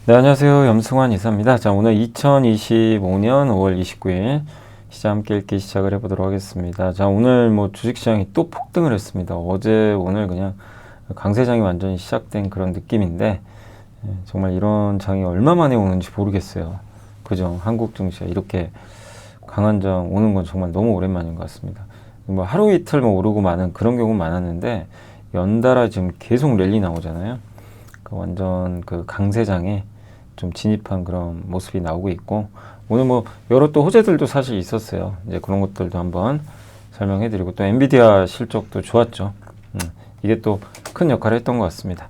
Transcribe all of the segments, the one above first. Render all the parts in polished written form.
네, 안녕하세요. 염승환 이사입니다. 자, 오늘 2025년 5월 29일 시장 함께 읽기 시작을 해보도록 하겠습니다. 자, 오늘 뭐 주식시장이 또 폭등을 했습니다. 어제, 오늘 그냥 강세장이 완전히 시작된 그런 느낌인데, 정말 이런 장이 얼마 만에 오는지 모르겠어요. 그죠? 한국 증시가 이렇게 강한 장 오는 건 정말 너무 오랜만인 것 같습니다. 뭐 하루 이틀 뭐 오르고 마는 그런 경우는 많았는데, 연달아 지금 계속 랠리 나오잖아요. 완전 그 강세장에 좀 진입한 그런 모습이 나오고 있고, 오늘 뭐 여러 또 호재들도 사실 있었어요. 이제 그런 것들도 한번 설명해 드리고, 또 엔비디아 실적도 좋았죠. 이게 또 큰 역할을 했던 것 같습니다.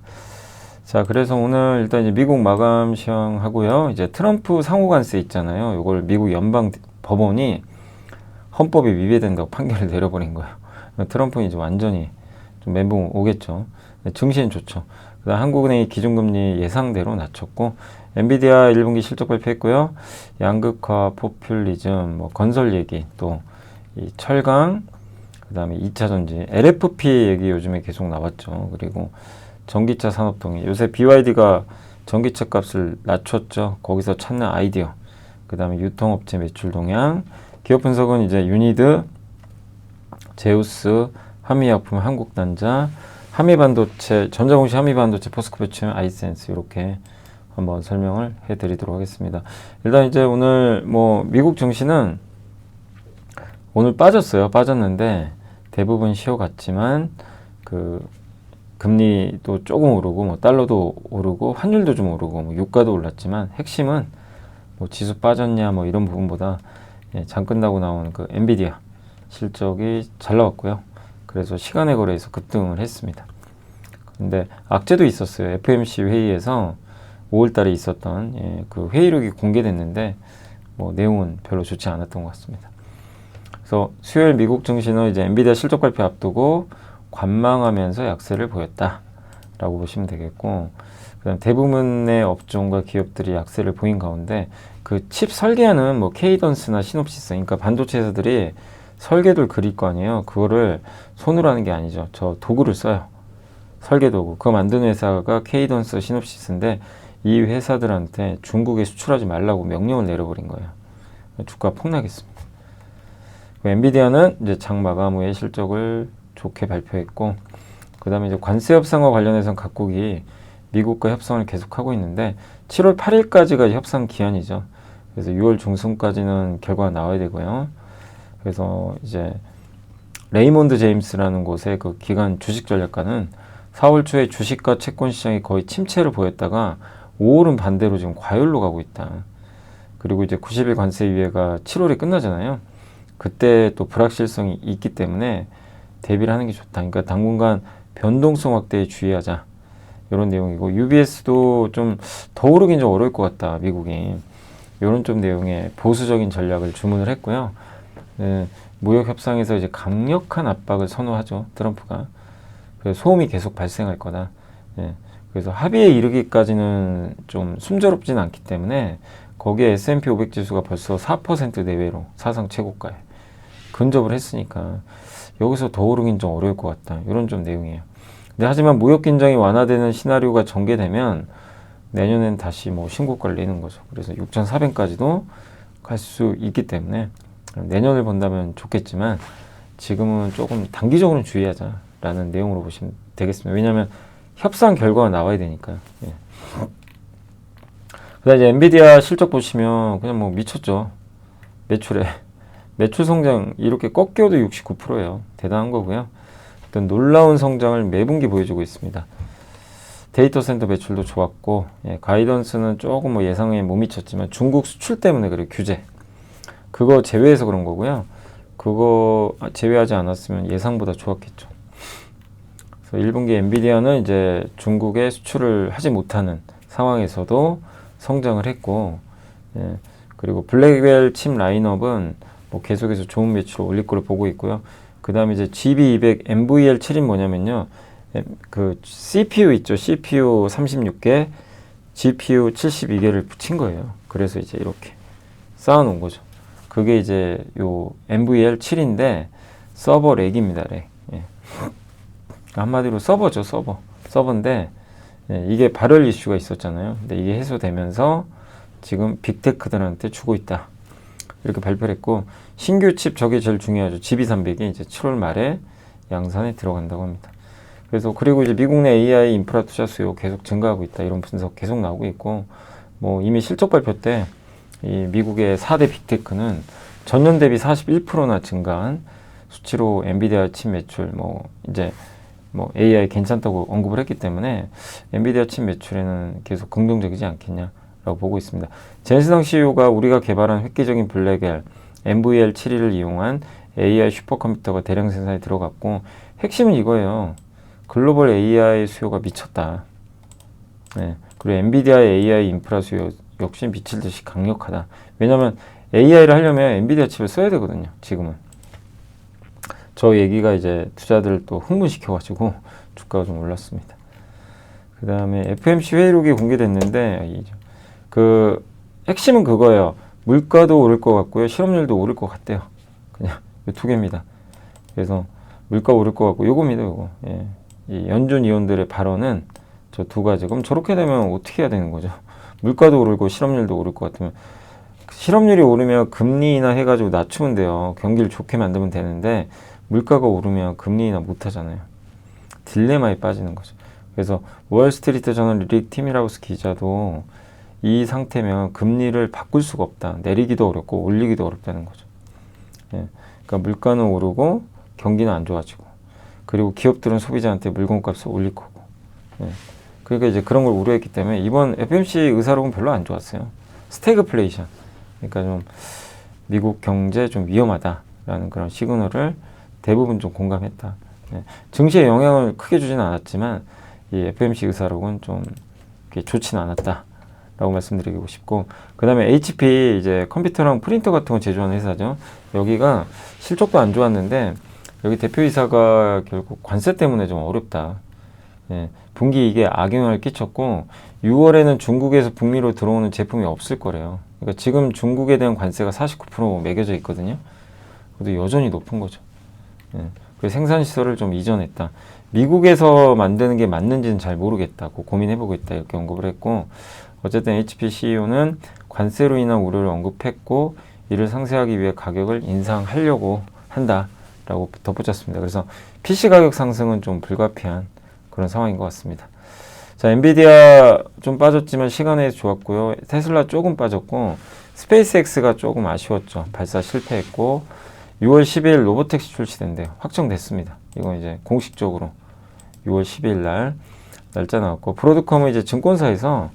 자, 그래서 오늘 일단 이제 미국 마감 시황하고요. 이제 트럼프 상호관세 있잖아요. 이걸 미국 연방 법원이 헌법에 위배된다고 판결을 내려버린 거예요. 트럼프는 이제 완전히 좀 멘붕 오겠죠. 증시는 좋죠. 그다음 한국은행이 기준금리 예상대로 낮췄고, 엔비디아 1분기 실적 발표했고요. 양극화, 포퓰리즘, 뭐 건설 얘기, 또 이 철강, 그다음에 2차 전지, LFP 얘기 요즘에 계속 나왔죠. 그리고 전기차 산업 동의. 요새 BYD가 전기차 값을 낮췄죠. 거기서 찾는 아이디어. 그다음에 유통업체 매출 동향. 기업 분석은 이제 유니드, 제우스, 한미약품, 한국단자, 한미반도체, 전자공시 한미반도체, 포스코페트럼, 아이센스 이렇게 한번 설명을 해드리도록 하겠습니다. 일단 이제 오늘 뭐 미국 증시는 오늘 빠졌어요. 빠졌는데 대부분 쉬어갔지만 그 금리도 조금 오르고 뭐 달러도 오르고 환율도 좀 오르고 뭐 유가도 올랐지만 핵심은 뭐 지수 빠졌냐 뭐 이런 부분보다 장 끝나고 나온 그 엔비디아 실적이 잘 나왔고요. 그래서 시간의 거래에서 급등을 했습니다. 근데 악재도 있었어요. FOMC 회의에서 5월달에 있었던 그 회의록이 공개됐는데 뭐 내용은 별로 좋지 않았던 것 같습니다. 그래서 수요일 미국 증시는 이제 엔비디아 실적 발표 앞두고 관망하면서 약세를 보였다라고 보시면 되겠고, 그다음 대부분의 업종과 기업들이 약세를 보인 가운데 그 칩 설계하는 뭐 케이던스나 시놉시스, 그러니까 반도체 회사들이 설계도를 그릴 거 아니에요. 그거를 손으로 하는 게 아니죠. 저 도구를 써요. 설계 도구. 그거 만드는 회사가 케이던스, 시놉시스인데 이 회사들한테 중국에 수출하지 말라고 명령을 내려버린 거예요. 주가 폭락했습니다. 엔비디아는 이제 장 마감 후에 실적을 좋게 발표했고, 그 다음에 이제 관세 협상과 관련해서는 각국이 미국과 협상을 계속하고 있는데 7월 8일까지가 협상 기한이죠. 그래서 6월 중순까지는 결과가 나와야 되고요. 그래서 이제 레이몬드 제임스라는 곳의 그 기관 주식 전략가는 4월 초에 주식과 채권 시장이 거의 침체를 보였다가 5월은 반대로 지금 과열로 가고 있다. 그리고 이제 90일 관세 유예가 7월에 끝나잖아요. 그때 또 불확실성이 있기 때문에 대비를 하는 게 좋다. 그러니까 당분간 변동성 확대에 주의하자. 이런 내용이고, UBS도 좀 더 오르긴 좀 어려울 것 같다. 미국이. 이런 좀 내용의 보수적인 전략을 주문을 했고요. 무역 협상에서 이제 강력한 압박을 선호하죠. 트럼프가. 그래서 소음이 계속 발생할 거다. 그래서 합의에 이르기까지는 좀 순조롭지는 않기 때문에 거기에 S&P 500 지수가 벌써 4% 내외로 사상 최고가에 근접을 했으니까 여기서 더 오르긴 좀 어려울 것 같다. 이런 좀 내용이에요. 근데 하지만 무역 긴장이 완화되는 시나리오가 전개되면 내년엔 다시 뭐 신고가를 내는 거죠. 그래서 6,400까지도 갈 수 있기 때문에 내년을 본다면 좋겠지만 지금은 조금 단기적으로 주의하자라는 내용으로 보시면 되겠습니다. 왜냐하면 협상 결과가 나와야 되니까요. 그다음 이제 엔비디아 실적 보시면 그냥 뭐 미쳤죠. 매출 성장 이렇게 꺾여도 69%예요. 대단한 거고요. 어떤 놀라운 성장을 매분기 보여주고 있습니다. 데이터 센터 매출도 좋았고, 가이던스는 조금 뭐 예상에 못 미쳤지만 중국 수출 때문에 그래요. 규제. 그거 제외해서 그런 거고요. 그거 제외하지 않았으면 예상보다 좋았겠죠. 그래서 1분기 엔비디아는 이제 중국에 수출을 하지 못하는 상황에서도 성장을 했고, 그리고 블랙웰 칩 라인업은 뭐 계속해서 좋은 매출을 올릴 거로 보고 있고요. 그 다음에 이제 GB200 NVL7은 뭐냐면요. 그 CPU 있죠. CPU 36개, GPU 72개를 붙인 거예요. 그래서 이제 이렇게 쌓아놓은 거죠. 그게 이제 요 NVL7인데 서버 렉입니다. 렉. 한마디로 서버죠. 서버인데 예, 이게 발열 이슈가 있었잖아요. 근데 이게 해소되면서 지금 빅테크들한테 주고 있다. 이렇게 발표를 했고, 신규 칩 저게 제일 중요하죠. GB300이 이제 7월 말에 양산에 들어간다고 합니다. 그래서 그리고 이제 미국 내 AI 인프라 투자 수요 계속 증가하고 있다. 이런 분석 계속 나오고 있고, 뭐 이미 실적 발표 때 이 미국의 4대 빅테크는 전년 대비 41%나 증가한 수치로 엔비디아 칩 매출 이제 AI 괜찮다고 언급을 했기 때문에 엔비디아 칩 매출에는 계속 긍정적이지 않겠냐라고 보고 있습니다. 젠스당 CEO가 우리가 개발한 획기적인 블랙엘 NVL72를 이용한 AI 슈퍼컴퓨터가 대량 생산에 들어갔고, 핵심은 이거예요. 글로벌 AI 수요가 미쳤다. 네. 그리고 엔비디아의 AI 인프라 수요 역시 미칠 듯이 강력하다. 왜냐하면 AI를 하려면 엔비디아 칩을 써야 되거든요. 지금은. 저 얘기가 이제 투자들을 또 흥분시켜가지고 주가가 좀 올랐습니다. 그 다음에 FMC 회의록이 공개됐는데, 그 핵심은 그거예요. 물가도 오를 것 같고요. 실업률도 오를 것 같대요. 그냥 이 두 개입니다. 그래서 물가 오를 것 같고 요겁니다. 요거. 예. 이 연준 위원들의 발언은 저 두 가지. 그럼 저렇게 되면 어떻게 해야 되는 거죠? 물가도 오르고 실업률도 오를 것 같으면, 실업률이 오르면 금리 인하 해가지고 낮추면 돼요. 경기를 좋게 만들면 되는데, 물가가 오르면 금리 인하 못 하잖아요. 딜레마에 빠지는 거죠. 그래서 월스트리트 저널 릭 티밀하우스 기자도 이 상태면 금리를 바꿀 수가 없다. 내리기도 어렵고 올리기도 어렵다는 거죠. 예. 그러니까 물가는 오르고 경기는 안 좋아지고, 그리고 기업들은 소비자한테 물건값을 올릴 거고. 예. 그러니까 이제 그런 걸 우려했기 때문에 이번 FMC 의사록은 별로 안 좋았어요. 스태그플레이션. 그러니까 좀 미국 경제 좀 위험하다라는 그런 시그널을 대부분 좀 공감했다. 예. 증시에 영향을 크게 주지는 않았지만 이 FMC 의사록은 좀 좋지는 않았다라고 말씀드리고 싶고, 그 다음에 HP 이제 컴퓨터랑 프린터 같은 거 제조하는 회사죠. 여기가 실적도 안 좋았는데 여기 대표이사가 결국 관세 때문에 좀 어렵다. 예. 분기 이게 악영향을 끼쳤고 6월에는 중국에서 북미로 들어오는 제품이 없을 거래요. 그러니까 지금 중국에 대한 관세가 49% 매겨져 있거든요. 그래도 여전히 높은 거죠. 예. 그래서 생산시설을 좀 이전했다. 미국에서 만드는 게 맞는지는 잘 모르겠다고 고민해보고 있다. 이렇게 언급을 했고, 어쨌든 HP CEO는 관세로 인한 우려를 언급했고, 이를 상쇄하기 위해 가격을 인상하려고 한다라고 덧붙였습니다. 그래서 PC 가격 상승은 좀 불가피한 그런 상황인 것 같습니다. 자, 엔비디아 좀 빠졌지만 시간에서 좋았고요. 테슬라 조금 빠졌고, 스페이스X가 조금 아쉬웠죠. 발사 실패했고, 6월 12일 로보택시 출시된대요. 확정됐습니다. 이건 이제 공식적으로 6월 12일 날 날짜 나왔고, 브로드컴은 이제 증권사에서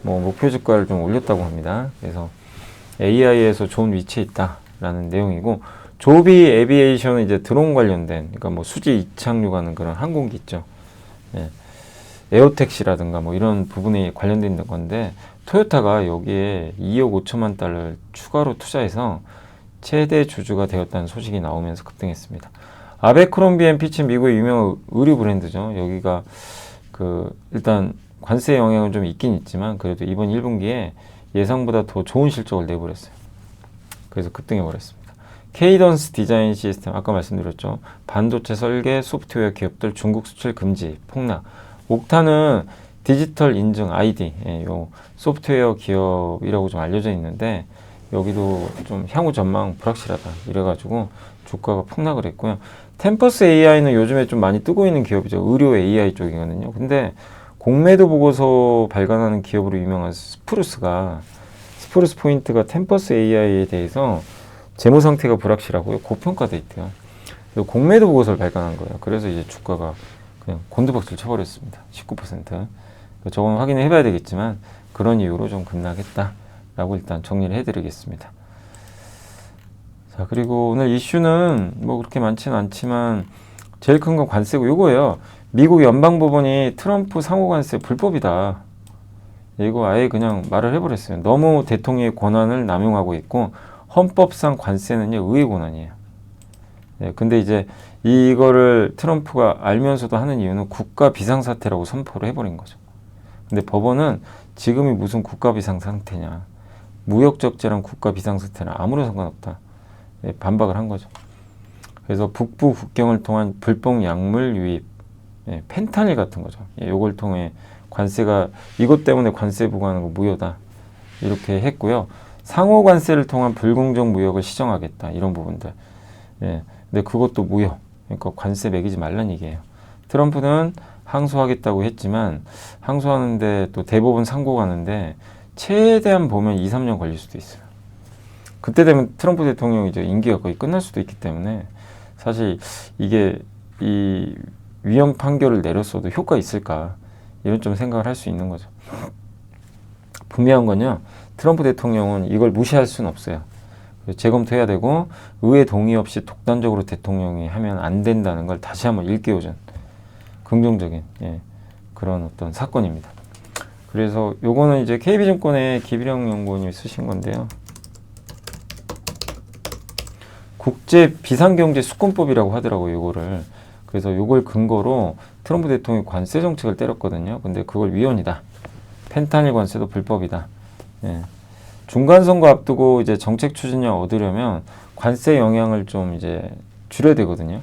목표 주가를 좀 올렸다고 합니다. 그래서 AI에서 좋은 위치에 있다라는 내용이고, 조비 에비에이션은 이제 드론 관련된, 그러니까 수지 이착륙하는 그런 항공기 있죠. 예. 에어택시라든가 이런 부분에 관련된 건데, 토요타가 여기에 2억 5천만 달러를 추가로 투자해서 최대 주주가 되었다는 소식이 나오면서 급등했습니다. 아베크롬비앤피치 미국의 유명한 의류 브랜드죠. 여기가 일단 관세 영향은 좀 있긴 있지만 그래도 이번 1분기에 예상보다 더 좋은 실적을 내버렸어요. 그래서 급등해 버렸습니다. 케이던스 디자인 시스템, 아까 말씀드렸죠. 반도체 설계 소프트웨어 기업들 중국 수출 금지 폭락. 옥타는 디지털 인증 아이디, 요 소프트웨어 기업이라고 좀 알려져 있는데, 여기도 좀 향후 전망 불확실하다 이래가지고 주가가 폭락을 했고요. 템퍼스 AI는 요즘에 좀 많이 뜨고 있는 기업이죠. 의료 AI 쪽이거든요. 근데 공매도 보고서 발간하는 기업으로 유명한 스프루스 포인트가 템퍼스 AI에 대해서 재무 상태가 불확실하고요. 고평가돼 있대요. 공매도 보고서를 발간한 거예요. 그래서 이제 주가가 그냥 곤두박질 쳐버렸습니다. 19%. 저건 확인해 봐야 되겠지만 그런 이유로 좀 급락했다라고 일단 정리를 해드리겠습니다. 자, 그리고 오늘 이슈는 그렇게 많지는 않지만 제일 큰 건 관세고 요거예요. 미국 연방법원이 트럼프 상호관세 불법이다. 이거 아예 그냥 말을 해버렸어요. 너무 대통령의 권한을 남용하고 있고, 헌법상 관세는요, 의회 권한이에요. 네, 근데 이제 이거를 트럼프가 알면서도 하는 이유는 국가 비상사태라고 선포를 해버린 거죠. 근데 법원은 지금이 무슨 국가 비상상태냐, 무역적재랑 국가 비상사태는 아무런 상관없다. 네, 반박을 한 거죠. 그래서 북부 국경을 통한 불법 약물 유입, 펜타닐 같은 거죠. 요걸 통해 관세가 이것 때문에 관세 부과하는 거 무효다. 이렇게 했고요. 상호 관세를 통한 불공정 무역을 시정하겠다. 이런 부분들. 예. 근데 그것도 무효. 그러니까 관세 매기지 말란 얘기예요. 트럼프는 항소하겠다고 했지만 항소하는데 또 대법원 상고 가는데 최대한 보면 2, 3년 걸릴 수도 있어요. 그때 되면 트럼프 대통령 이제 임기가 거의 끝날 수도 있기 때문에 사실 이게 이 위헌 판결을 내렸어도 효과 있을까 이런 좀 생각을 할 수 있는 거죠. 분명한 건요. 트럼프 대통령은 이걸 무시할 수는 없어요. 재검토해야 되고 의회 동의 없이 독단적으로 대통령이 하면 안 된다는 걸 다시 한번 일깨워준 긍정적인 그런 어떤 사건입니다. 그래서 요거는 이제 KB증권의 김일영 연구원님이 쓰신 건데요. 국제 비상경제 수권법이라고 하더라고요, 요거를. 그래서 요걸 근거로 트럼프 대통령이 관세 정책을 때렸거든요. 근데 그걸 위헌이다. 펜타닐 관세도 불법이다. 예. 중간 선거 앞두고 이제 정책 추진력 얻으려면 관세 영향을 좀 이제 줄여야 되거든요.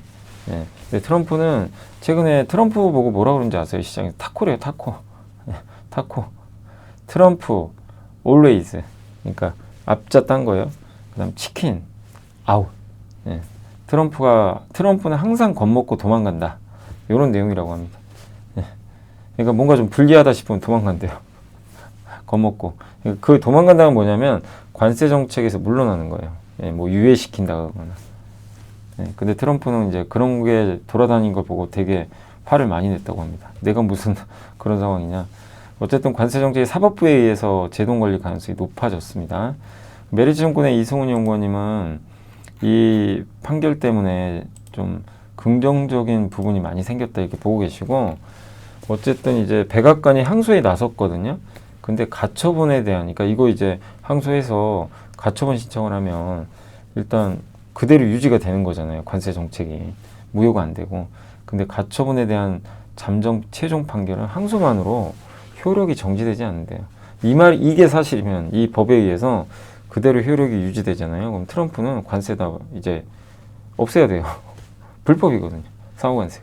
예. 근데 트럼프는 최근에 트럼프 보고 뭐라 그런지 아세요? 시장에서 타코래요, 타코. 타코. 트럼프, always. 그러니까 앞자 딴 거예요. 그 다음 치킨, 아웃. 예. 트럼프는 항상 겁먹고 도망간다. 이런 내용이라고 합니다. 예. 그러니까 뭔가 좀 불리하다 싶으면 도망간대요. 겁먹고. 그 도망간다는 뭐냐면 관세 정책에서 물러나는 거예요. 예, 뭐 유예시킨다거나. 예, 근데 트럼프는 이제 그런 게 돌아다닌 걸 보고 되게 화를 많이 냈다고 합니다. 내가 무슨 그런 상황이냐. 어쨌든 관세 정책이 사법부에 의해서 제동 걸릴 가능성이 높아졌습니다. 메리츠증권의 이승훈 연구원님은 이 판결 때문에 좀 긍정적인 부분이 많이 생겼다 이렇게 보고 계시고, 어쨌든 이제 백악관이 항소에 나섰거든요. 근데 가처분에 대한, 그러니까 이거 이제 항소해서 가처분 신청을 하면 일단 그대로 유지가 되는 거잖아요. 관세 정책이 무효가 안 되고. 근데 가처분에 대한 최종 판결은 항소만으로 효력이 정지되지 않는데요. 이게 사실이면 이 법에 의해서 그대로 효력이 유지되잖아요. 그럼 트럼프는 관세다 이제 없애야 돼요. 불법이거든요. 상호관세.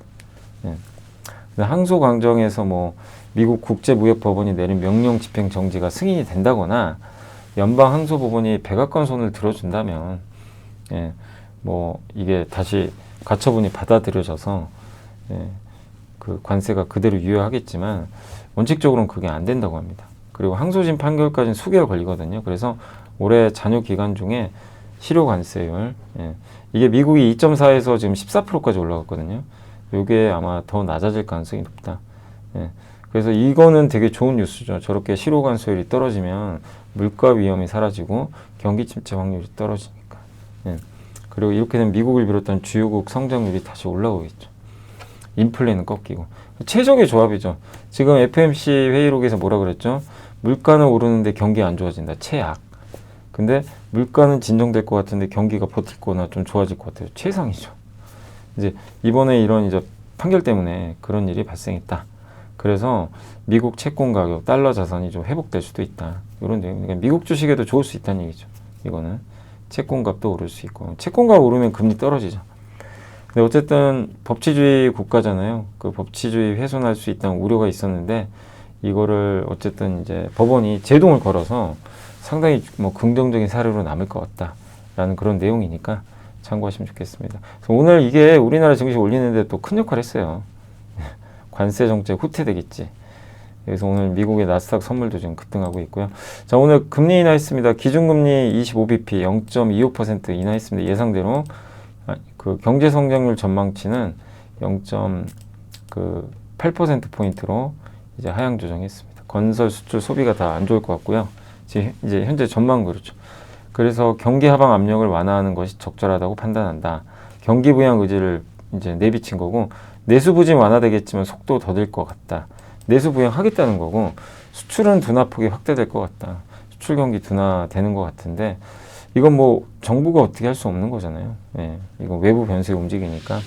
예. 항소 과정에서 뭐 미국 국제무역법원이 내린 명령 집행 정지가 승인이 된다거나 연방 항소법원이 백악관 손을 들어준다면 뭐 이게 다시 가처분이 받아들여져서 그 관세가 그대로 유효하겠지만 원칙적으로는 그게 안 된다고 합니다. 그리고 항소심 판결까지는 수개월 걸리거든요. 그래서 올해 잔여 기간 중에 실효 관세율 이게 미국이 2.4에서 지금 14%까지 올라갔거든요. 이게 아마 더 낮아질 가능성이 높다. 그래서 이거는 되게 좋은 뉴스죠. 저렇게 실효 관세율이 떨어지면 물가 위험이 사라지고 경기 침체 확률이 떨어지니까. 그리고 이렇게 되면 미국을 비롯한 주요국 성장률이 다시 올라오겠죠. 인플레는 꺾이고. 최적의 조합이죠. 지금 FMC 회의록에서 뭐라 그랬죠? 물가는 오르는데 경기 안 좋아진다. 최악. 근데 물가는 진정될 것 같은데 경기가 버틸 거나 좀 좋아질 것 같아요. 최상이죠. 이제 이번에 이런 이제 판결 때문에 그런 일이 발생했다. 그래서 미국 채권 가격, 달러 자산이 좀 회복될 수도 있다. 이런 내용. 그러니까 미국 주식에도 좋을 수 있다는 얘기죠. 이거는 채권값도 오를 수 있고, 채권값 오르면 금리 떨어지죠. 근데 어쨌든 법치주의 국가잖아요. 그 법치주의 훼손할 수 있다는 우려가 있었는데 이거를 어쨌든 이제 법원이 제동을 걸어서 상당히 뭐 긍정적인 사례로 남을 것 같다라는 그런 내용이니까 참고하시면 좋겠습니다. 그래서 오늘 이게 우리나라 증시 올리는데 또 큰 역할을 했어요. 관세 정책 후퇴되겠지. 그래서 오늘 미국의 나스닥 선물도 지금 급등하고 있고요. 자, 오늘 금리 인하했습니다. 기준금리 25bp 0.25% 인하했습니다. 예상대로 그 경제 성장률 전망치는 0.8%포인트로 이제 하향 조정했습니다. 건설, 수출, 소비가 다 안 좋을 것 같고요. 이제 현재 전망은 그렇죠. 그래서 경기 하방 압력을 완화하는 것이 적절하다고 판단한다. 경기 부양 의지를 이제 내비친 거고, 내수 부진 완화되겠지만 속도 더딜 것 같다. 내수 부양하겠다는 거고, 수출은 둔화폭이 확대될 것 같다. 수출 경기 둔화되는 것 같은데, 이건 뭐 정부가 어떻게 할 수 없는 거잖아요. 이건 외부 변수에 움직이니까.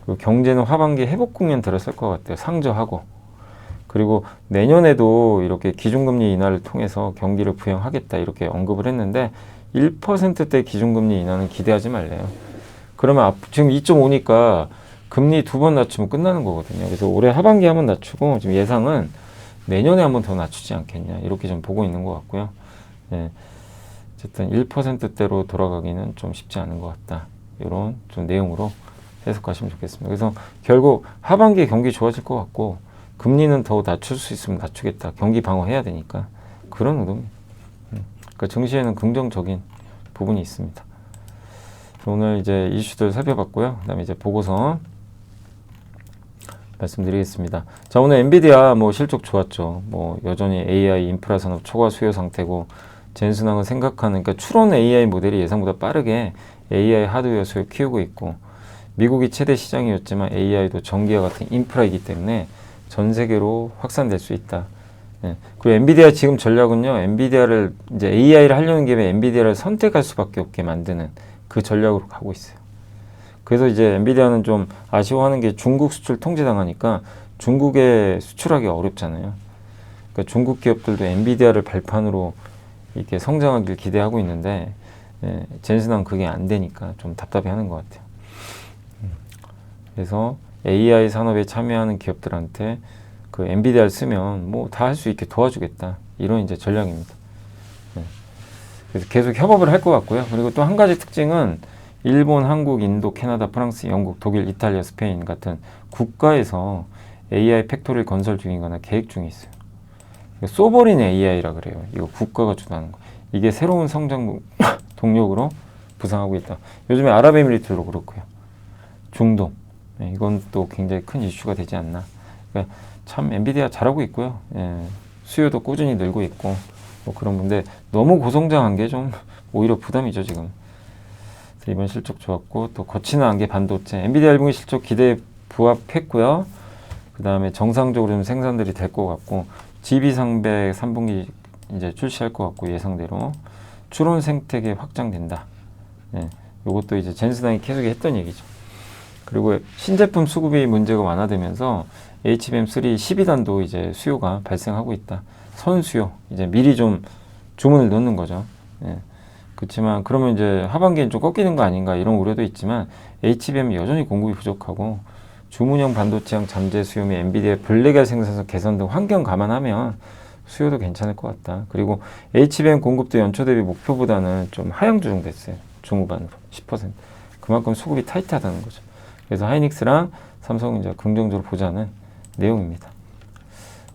그리고 경제는 하반기 회복 국면 들어설 것 같아요. 상저하고. 그리고 내년에도 이렇게 기준금리 인하를 통해서 경기를 부양하겠다 이렇게 언급을 했는데 1%대 기준금리 인하는 기대하지 말래요. 그러면 지금 2.5니까 금리 2번 낮추면 끝나는 거거든요. 그래서 올해 하반기 한번 낮추고 지금 예상은 내년에 한번 더 낮추지 않겠냐 이렇게 좀 보고 있는 것 같고요. 예, 어쨌든 1%대로 돌아가기는 좀 쉽지 않은 것 같다. 이런 좀 내용으로 해석하시면 좋겠습니다. 그래서 결국 하반기에 경기 좋아질 것 같고 금리는 더 낮출 수 있으면 낮추겠다. 경기 방어해야 되니까 그런 의도입니다. 그러니까 증시에는 긍정적인 부분이 있습니다. 오늘 이제 이슈들 살펴봤고요. 그다음에 이제 보고서 말씀드리겠습니다. 자, 오늘 엔비디아 뭐 실적 좋았죠. 뭐 여전히 AI 인프라 산업 초과 수요 상태고 젠슨항은 생각하는 그러니까 추론 AI 모델이 예상보다 빠르게 AI 하드웨어 수요 키우고 있고 미국이 최대 시장이었지만 AI도 전기와 같은 인프라이기 때문에 전 세계로 확산될 수 있다. 예. 그리고 엔비디아 지금 전략은요. 엔비디아를 이제 AI를 하려는 김에 엔비디아를 선택할 수밖에 없게 만드는 그 전략으로 가고 있어요. 그래서 이제 엔비디아는 좀 아쉬워하는 게 중국 수출 통제당하니까 중국에 수출하기 어렵잖아요. 그러니까 중국 기업들도 엔비디아를 발판으로 이렇게 성장하길 기대하고 있는데 예, 젠슨은 그게 안 되니까 좀 답답해하는 것 같아요. 그래서 AI 산업에 참여하는 기업들한테 그 엔비디아를 쓰면 뭐 다 할 수 있게 도와주겠다 이런 이제 전략입니다. 예. 그래서 계속 협업을 할 것 같고요. 그리고 또 한 가지 특징은 일본, 한국, 인도, 캐나다, 프랑스, 영국, 독일, 이탈리아, 스페인 같은 국가에서 AI 팩토리를 건설 중이거나 계획 중에 있어요. 소버린 AI라 그래요. 이거 국가가 주도하는 거. 이게 새로운 성장 동력으로 부상하고 있다. 요즘에 아랍에미리트도 그렇고요. 중동. 네, 이건 또 굉장히 큰 이슈가 되지 않나. 그러니까 참 엔비디아 잘하고 있고요. 예, 수요도 꾸준히 늘고 있고 뭐 그런 건데 너무 고성장한 게 좀 오히려 부담이죠 지금. 그래서 이번 실적 좋았고 또 거치는 안개 반도체 엔비디아 1분기 실적 기대에 부합했고요. 그 다음에 정상적으로 좀 생산들이 될 것 같고 GB상백 3분기 이제 출시할 것 같고 예상대로 추론 생태계 확장된다. 예, 이것도 이제 젠슨항이 계속 했던 얘기죠. 그리고 신제품 수급이 문제가 완화되면서 HBM3 12단도 이제 수요가 발생하고 있다. 선수요. 이제 미리 좀 주문을 넣는 거죠. 예. 그렇지만 그러면 이제 하반기엔 좀 꺾이는 거 아닌가 이런 우려도 있지만 HBM 여전히 공급이 부족하고 주문형 반도체형 잠재 수요 및 엔비디아 블랙알 생산성 개선 등 환경 감안하면 수요도 괜찮을 것 같다. 그리고 HBM 공급도 연초 대비 목표보다는 좀 하향 조정됐어요. 중후반으로 10%. 그만큼 수급이 타이트하다는 거죠. 그래서 하이닉스랑 삼성은 이제 긍정적으로 보자는 내용입니다.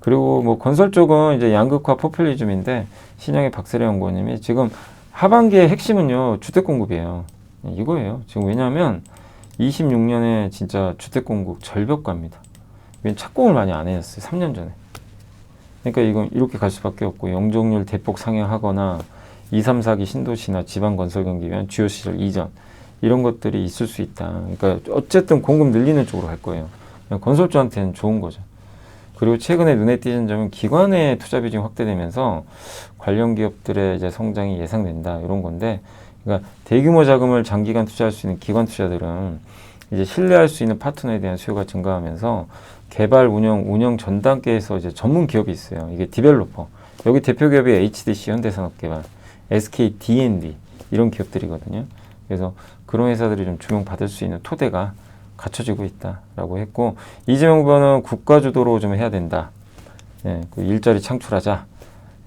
그리고 뭐 건설 쪽은 이제 양극화 포퓰리즘인데 신영의 박세려 연구원님이 지금 하반기의 핵심은요 주택 공급이에요. 이거예요. 지금 왜냐하면 26년에 진짜 주택 공급 절벽가입니다. 착공을 많이 안 해놨어요. 3년 전에. 그러니까 이건 이렇게 갈 수밖에 없고 영종률 대폭 상향하거나 2, 3, 4기 신도시나 지방 건설 경기 위한 주요 시설 이전 이런 것들이 있을 수 있다. 그러니까 어쨌든 공급 늘리는 쪽으로 갈 거예요. 건설주한테는 좋은 거죠. 그리고 최근에 눈에 띄는 점은 기관의 투자 비중이 확대되면서 관련 기업들의 이제 성장이 예상된다. 이런 건데, 그러니까 대규모 자금을 장기간 투자할 수 있는 기관 투자들은 이제 신뢰할 수 있는 파트너에 대한 수요가 증가하면서 개발, 운영 전 단계에서 이제 전문 기업이 있어요. 이게 디벨로퍼. 여기 대표 기업이 HDC, 현대산업개발, SK D&D 이런 기업들이거든요. 그래서 그런 회사들이 좀 주목받을 수 있는 토대가 갖춰지고 있다라고 했고 이재명 후보는 국가 주도로 좀 해야 된다. 예, 그 일자리 창출하자.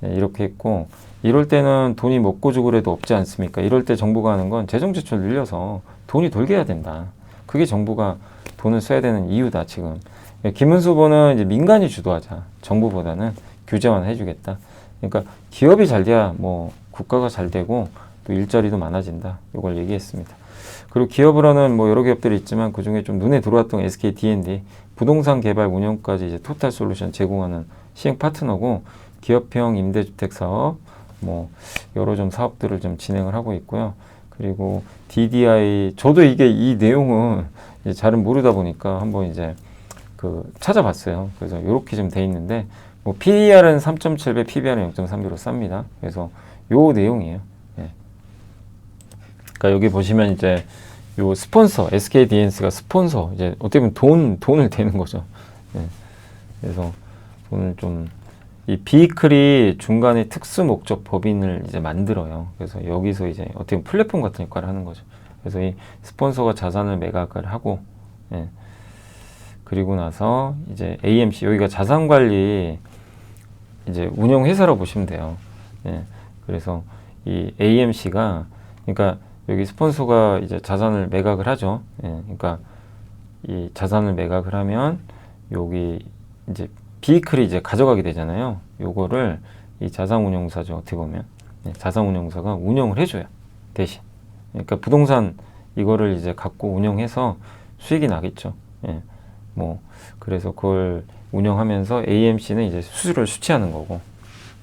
예, 이렇게 했고 이럴 때는 돈이 먹고 죽으래도 없지 않습니까? 이럴 때 정부가 하는 건 재정 지출 늘려서 돈이 돌게 해야 된다. 그게 정부가 돈을 써야 되는 이유다 지금. 예, 김은수 후보는 이제 민간이 주도하자. 정부보다는 규제 완화해주겠다. 그러니까 기업이 잘 돼야 뭐 국가가 잘 되고 또 일자리도 많아진다. 이걸 얘기했습니다. 그리고 기업으로는 뭐 여러 기업들이 있지만 그 중에 좀 눈에 들어왔던 SK D&D 부동산 개발 운영까지 이제 토탈 솔루션 제공하는 시행 파트너고 기업형 임대주택 사업 뭐 여러 좀 사업들을 좀 진행을 하고 있고요. 그리고 DDI 저도 이게 이 내용은 이제 잘은 모르다 보니까 한번 이제 그 찾아봤어요. 그래서 이렇게 좀 돼 있는데 뭐 PER은 3.7배, PBR은 0.3배로 쌉니다. 그래서 요 내용이에요. 예. 그러니까 여기 보시면 이제 요 스폰서 SKDNS가 스폰서 이제 어떻게 보면 돈을 대는 거죠. 예. 그래서 돈을 좀 이 비클이 중간에 특수 목적 법인을 이제 만들어요. 그래서 여기서 이제 어떻게 보면 플랫폼 같은 역할을 하는 거죠. 그래서 이 스폰서가 자산을 매각을 하고 예. 그리고 나서 이제 AMC 여기가 자산관리 이제 운영회사라고 보시면 돼요. 예. 그래서 이 AMC가 그러니까 여기 스폰서가 이제 자산을 매각을 하죠. 예. 그러니까 이 자산을 매각을 하면 여기 이제 비이클이 이제 가져가게 되잖아요. 요거를 이 자산운용사죠. 어떻게 보면 예. 자산운용사가 운영을 해줘요. 대신. 그러니까 부동산 이거를 이제 갖고 운영해서 수익이 나겠죠. 예. 뭐 그래서 그걸 운영하면서 AMC는 이제 수수료를 수취하는 거고,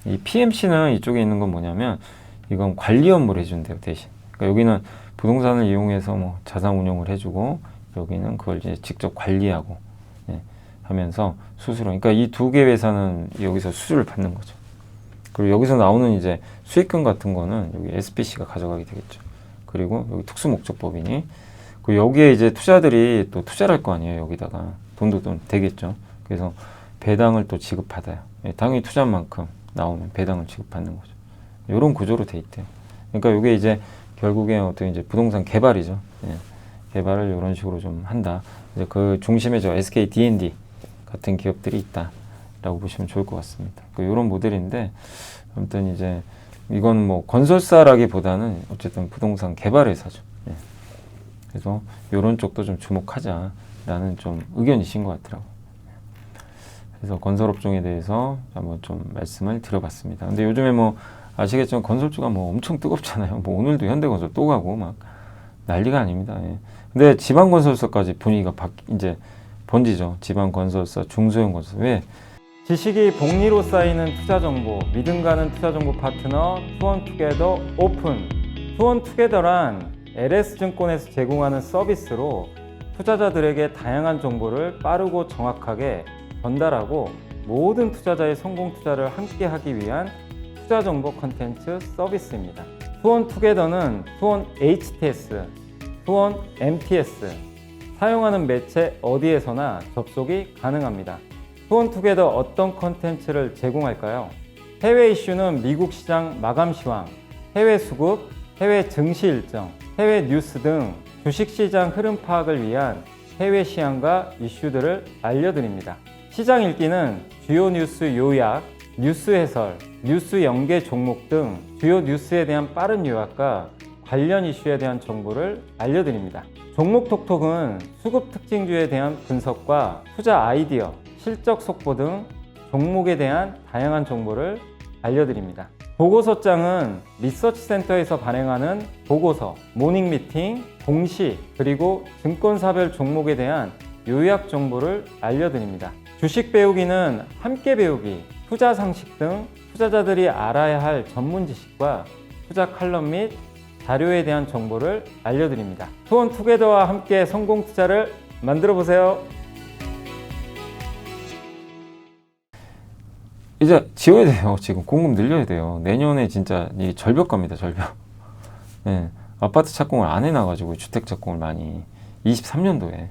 이 PMC는 이쪽에 있는 건 뭐냐면 이건 관리 업무를 해준대요. 대신. 그러니까 여기는 부동산을 이용해서 뭐 자산 운용을 해주고, 여기는 그걸 이제 직접 관리하고 예, 하면서 수수료. 그러니까 이 두 개 회사는 여기서 수수료를 받는 거죠. 그리고 여기서 나오는 이제 수익금 같은 거는 여기 SPC가 가져가게 되겠죠. 그리고 여기 특수목적법인이, 그 여기에 이제 투자들이 또 투자를 할 거 아니에요. 여기다가 돈도 좀 되겠죠. 그래서 배당을 또 지급받아요. 예, 당연히 투자한 만큼 나오면 배당을 지급받는 거죠. 이런 구조로 돼 있대요. 그러니까 이게 이제 결국에 어떤 이제 부동산 개발이죠. 예, 개발을 이런 식으로 좀 한다. 이제 그 중심에 저 SK D&D 같은 기업들이 있다라고 보시면 좋을 것 같습니다. 이런 모델인데, 아무튼 이제 이건 뭐 건설사라기보다는 어쨌든 부동산 개발 회사죠. 예. 그래서 이런 쪽도 좀 주목하자라는 좀 의견이신 것 같더라고요. 그래서 건설업종에 대해서 한번 좀 말씀을 드려봤습니다. 근데 요즘에 뭐 아시겠지만 건설주가 뭐 엄청 뜨겁잖아요. 뭐 오늘도 현대건설 또 가고 막 난리가 아닙니다. 예. 근데 지방건설사까지 분위기가 이제 번지죠. 지방건설사, 중소형 건설. 왜? 지식이 복리로 쌓이는 투자정보, 믿음 가는 투자정보 파트너 투원투게더 오픈. 투원투게더란 LS증권에서 제공하는 서비스로 투자자들에게 다양한 정보를 빠르고 정확하게 전달하고 모든 투자자의 성공 투자를 함께 하기 위한 투자정보 컨텐츠 서비스입니다. 투원투게더는 투원 HTS, 투원 MTS, 사용하는 매체 어디에서나 접속이 가능합니다. 투원투게더 어떤 컨텐츠를 제공할까요? 해외 이슈는 미국 시장 마감 시황, 해외 수급, 해외 증시 일정, 해외 뉴스 등 주식시장 흐름 파악을 위한 해외 시황과 이슈들을 알려드립니다. 시장 읽기는 주요 뉴스 요약, 뉴스 해설, 뉴스 연계 종목 등 주요 뉴스에 대한 빠른 요약과 관련 이슈에 대한 정보를 알려드립니다. 종목 톡톡은 수급 특징주에 대한 분석과 투자 아이디어, 실적 속보 등 종목에 대한 다양한 정보를 알려드립니다. 보고서장은 리서치센터에서 발행하는 보고서, 모닝 미팅, 공시, 그리고 증권사별 종목에 대한 요약 정보를 알려드립니다. 주식 배우기는 함께 배우기, 투자 상식 등 투자자들이 알아야 할 전문 지식과 투자 칼럼 및 자료에 대한 정보를 알려드립니다. 투원투게더와 함께 성공 투자를 만들어 보세요. 이제 지어야 돼요. 지금 공급 늘려야 돼요. 내년에 진짜 이 절벽 갑니다. 절벽. 네, 아파트 착공을 안 해놔가지고 주택 착공을 많이 23년도에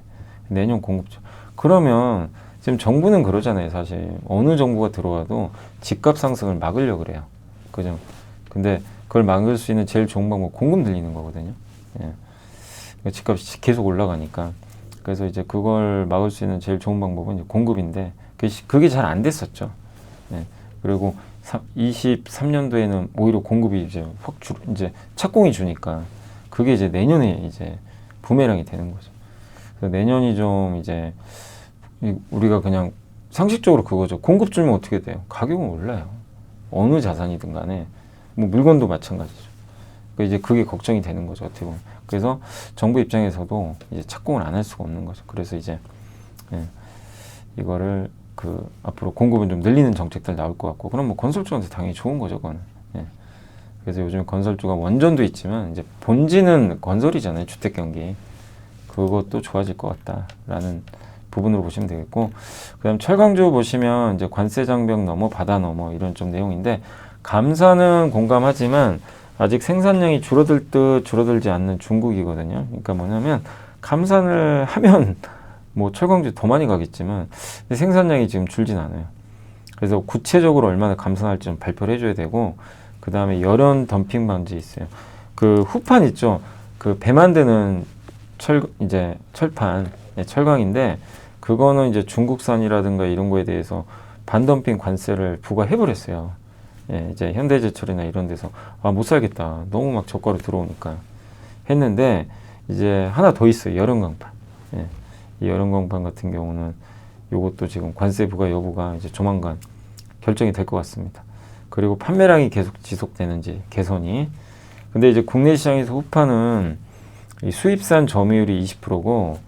내년 공급죠. 그러면 지금 정부는 그러잖아요. 사실 어느 정부가 들어와도 집값 상승을 막으려고 그래요. 그죠? 근데 그걸 막을 수 있는 제일 좋은 방법 공급 늘리는 거거든요. 예. 집값이 계속 올라가니까. 그래서 이제 그걸 막을 수 있는 제일 좋은 방법은 이제 공급인데 그게 잘 안 됐었죠. 예. 그리고 23년도에는 오히려 공급이 이제 이제 착공이 주니까 그게 이제 내년에 이제 부메랑이 되는 거죠. 그래서 내년이 좀 이제 우리가 그냥 상식적으로 그거죠. 공급 주면 어떻게 돼요? 가격은 올라요. 어느 자산이든 간에. 뭐 물건도 마찬가지죠. 그러니까 이제 그게 걱정이 되는 거죠. 어떻게 보면. 그래서 정부 입장에서도 이제 착공을 안 할 수가 없는 거죠. 그래서 이제 예, 이거를 앞으로 공급은 좀 늘리는 정책들 나올 것 같고, 그럼 뭐 건설주한테 당연히 좋은 거죠, 그거는. 예. 그래서 요즘 건설주가 원전도 있지만 이제 본질은 건설이잖아요, 주택 경기. 그것도 좋아질 것 같다라는 부분으로 보시면 되겠고, 그다음 철강주 보시면 이제 관세 장벽 넘어 바다 넘어 이런 좀 내용인데, 감사는 공감하지만 아직 생산량이 줄어들 듯 줄어들지 않는 중국이거든요. 그러니까 뭐냐면 감산을 하면 뭐 철강주 더 많이 가겠지만 생산량이 지금 줄진 않아요. 그래서 구체적으로 얼마나 감산할지 좀 발표를 해줘야 되고, 그 다음에 열연 덤핑 방지 있어요. 그 후판 있죠. 그 배 만드는 철판, 철강인데 그거는 이제 중국산이라든가 이런 거에 대해서 반덤핑 관세를 부과해버렸어요. 예, 이제 현대제철이나 이런 데서 못 살겠다. 너무 막 저가로 들어오니까 했는데 이제 하나 더 있어요. 여름강판. 예, 이 여름강판 같은 경우는 요것도 지금 관세 부과 여부가 이제 조만간 결정이 될 것 같습니다. 그리고 판매량이 계속 지속되는지 개선이. 근데 이제 국내 시장에서 후파는 이 수입산 점유율이 20%고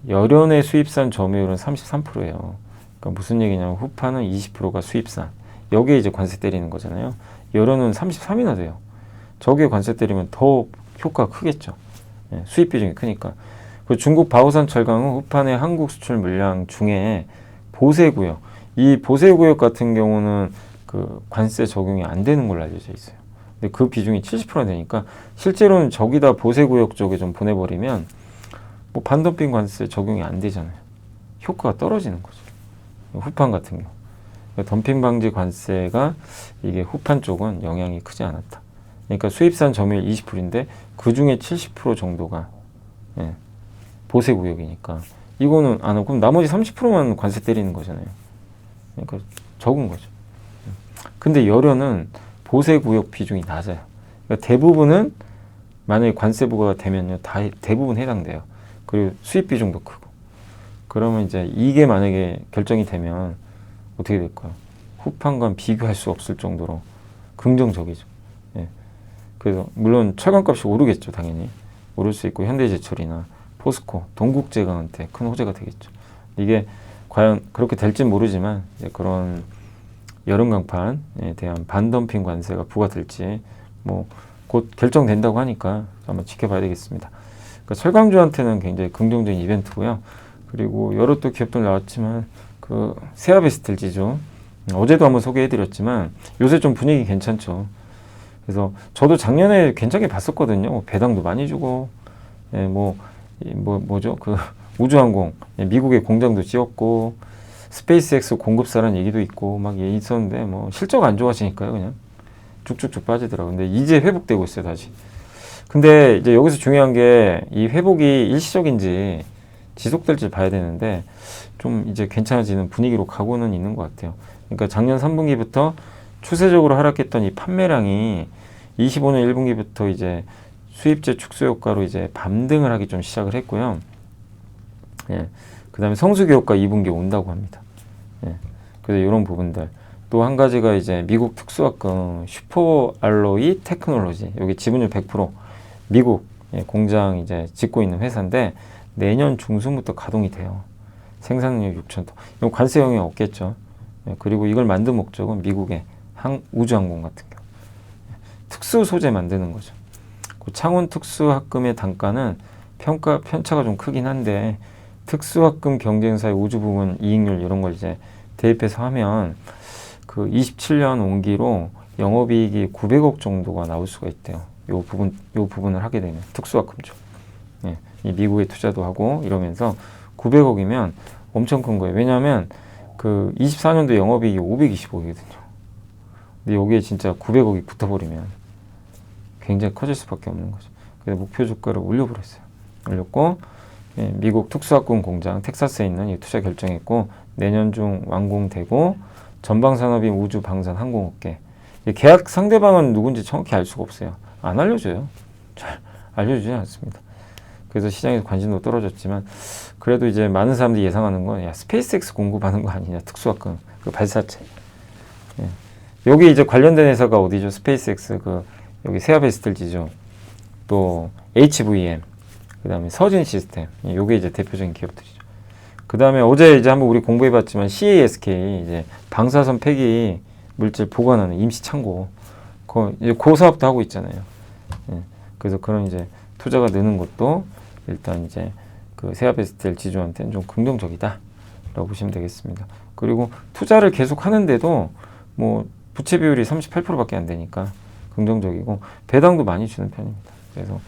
열연의 수입산 점유율은 33%예요. 그러니까 무슨 얘기냐면 후파는 20%가 수입산. 여기에 이제 관세 때리는 거잖아요. 열연은 33이나 돼요. 저기에 관세 때리면 더 효과가 크겠죠. 예, 수입 비중이 크니까. 그리고 중국 바오산 철강은 후판의 한국 수출 물량 중에 보세구역. 이 보세구역 같은 경우는 그 관세 적용이 안 되는 걸로 알려져 있어요. 근데 그 비중이 70%나 되니까 실제로는 저기다 보세구역 쪽에 좀 보내버리면 뭐 반덤핑 관세 적용이 안 되잖아요. 효과가 떨어지는 거죠. 후판 같은 경우. 그러니까 덤핑 방지 관세가 이게 후판 쪽은 영향이 크지 않았다. 그러니까 수입산 점유율 20%인데 그 중에 70% 정도가 예, 보세구역이니까 이거는 안 하고 그럼 나머지 30%만 관세 때리는 거잖아요. 그러니까 적은 거죠. 근데 열연은 보세구역 비중이 낮아요. 그러니까 대부분은 만약에 관세 부과가 되면요, 대부분 해당돼요. 그리고 수입 비중도 크고. 그러면 이제 이게 만약에 결정이 되면 어떻게 될까요? 후판과 비교할 수 없을 정도로 긍정적이죠. 예. 그래서 물론 철강값이 오르겠죠, 당연히. 오를 수 있고 현대제철이나 포스코, 동국제강한테 큰 호재가 되겠죠. 이게 과연 그렇게 될진 모르지만 이제 그런 여름강판에 대한 반덤핑 관세가 부과될지 뭐 곧 결정된다고 하니까 한번 지켜봐야 되겠습니다. 그러니까 철강주한테는 굉장히 긍정적인 이벤트고요. 그리고 여러 또 기업들 나왔지만 그 세아베스텔지죠. 어제도 한번 소개해드렸지만 요새 좀 분위기 괜찮죠. 그래서 저도 작년에 괜찮게 봤었거든요. 배당도 많이 주고, 예, 뭐죠? 그 우주항공, 예, 미국에 공장도 지었고, 스페이스X 공급사라는 얘기도 있고, 막 있었는데, 뭐, 실적 안 좋아지니까요, 그냥. 쭉쭉쭉 빠지더라고요. 근데 이제 회복되고 있어요, 다시. 근데 이제 여기서 중요한 게 이 회복이 일시적인지 지속될지 봐야 되는데, 좀 이제 괜찮아지는 분위기로 가고는 있는 것 같아요. 그러니까 작년 3분기부터 추세적으로 하락했던 이 판매량이 25년 1분기부터 이제 수입제 축소 효과로 이제 반등을 하기 좀 시작을 했고요. 예. 그 다음에 성수기 효과 2분기에 온다고 합니다. 예. 그래서 이런 부분들. 또 한 가지가 이제 미국 특수화금 슈퍼알로이 테크놀로지. 여기 지분율 100% 미국 공장 이제 짓고 있는 회사인데 내년 중순부터 가동이 돼요. 생산력 6천 톤. 이건 관세 영향 없겠죠. 예. 그리고 이걸 만든 목적은 미국의 우주항공 같은 경우. 특수 소재 만드는 거죠. 그 창원 특수학금의 단가는 편차가 좀 크긴 한데 특수학금 경쟁사의 우주 부분 이익률 이런 걸 이제 대입해서 하면 그 27년 온기로 영업이익이 900억 정도가 나올 수가 있대요. 요 부분을 하게 되면 특수학금죠. 예, 이 미국에 투자도 하고 이러면서 900억이면 엄청 큰 거예요. 왜냐하면 그 24년도 영업이익이 520억이거든요. 근데 여기에 진짜 900억이 붙어버리면 굉장히 커질 수밖에 없는 거죠. 그래서 목표 주가를 올려버렸어요. 올렸고 예, 미국 특수학군 공장 텍사스에 있는 이 투자 결정했고 내년 중 완공되고 전방산업인 우주, 방산, 항공업계 계약 상대방은 누군지 정확히 알 수가 없어요. 안 알려줘요. 잘 알려주지 않습니다. 그래서 시장에서 관심도 떨어졌지만 그래도 이제 많은 사람들이 예상하는 건 야, 스페이스X 공급하는 거 아니냐 특수학군 그 발사체. 예. 여기 이제 관련된 회사가 어디죠? 스페이스X 그 여기 세아베스텔지죠. 또 HVM, 그 다음에 서진 시스템. 요게 이제 대표적인 기업들이죠. 그 다음에 어제 이제 한번 우리 공부해봤지만 CASK 이제 방사선 폐기 물질 보관하는 임시 창고. 그 사업도 하고 있잖아요. 예. 그래서 그런 이제 투자가 느는 것도 일단 이제 그 세아베스텔 지주한테는 좀 긍정적이다라고 보시면 되겠습니다. 그리고 투자를 계속 하는데도 뭐 부채 비율이 38%밖에 안 되니까 긍정적이고 배당도 많이 주는 편입니다. 그래서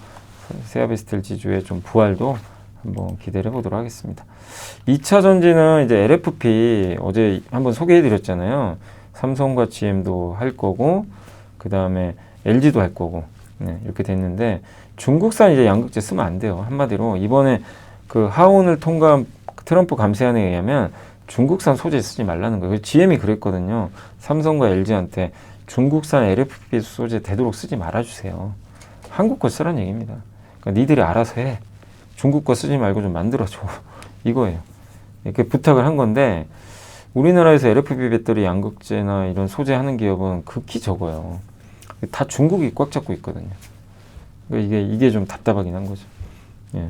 세아베스텔 지주의 좀 부활도 한번 기대를 해보도록 하겠습니다. 2차 전지는 이제 LFP 어제 한번 소개해 드렸잖아요. 삼성과 GM도 할 거고 그 다음에 LG도 할 거고 네, 이렇게 됐는데 중국산 이제 양극재 쓰면 안 돼요. 한마디로 이번에 그 하원을 통과한 트럼프 감세안에 의하면 중국산 소재 쓰지 말라는 거예요. GM이 그랬거든요. 삼성과 LG한테 중국산 LFP 소재 되도록 쓰지 말아주세요. 한국 거 쓰라는 얘기입니다. 그러니까 니들이 알아서 해. 중국 거 쓰지 말고 좀 만들어줘. 이거예요. 이렇게 부탁을 한 건데 우리나라에서 LFP 배터리 양극재나 이런 소재 하는 기업은 극히 적어요. 다 중국이 꽉 잡고 있거든요. 그러니까 이게 좀 답답하긴 한 거죠. 예.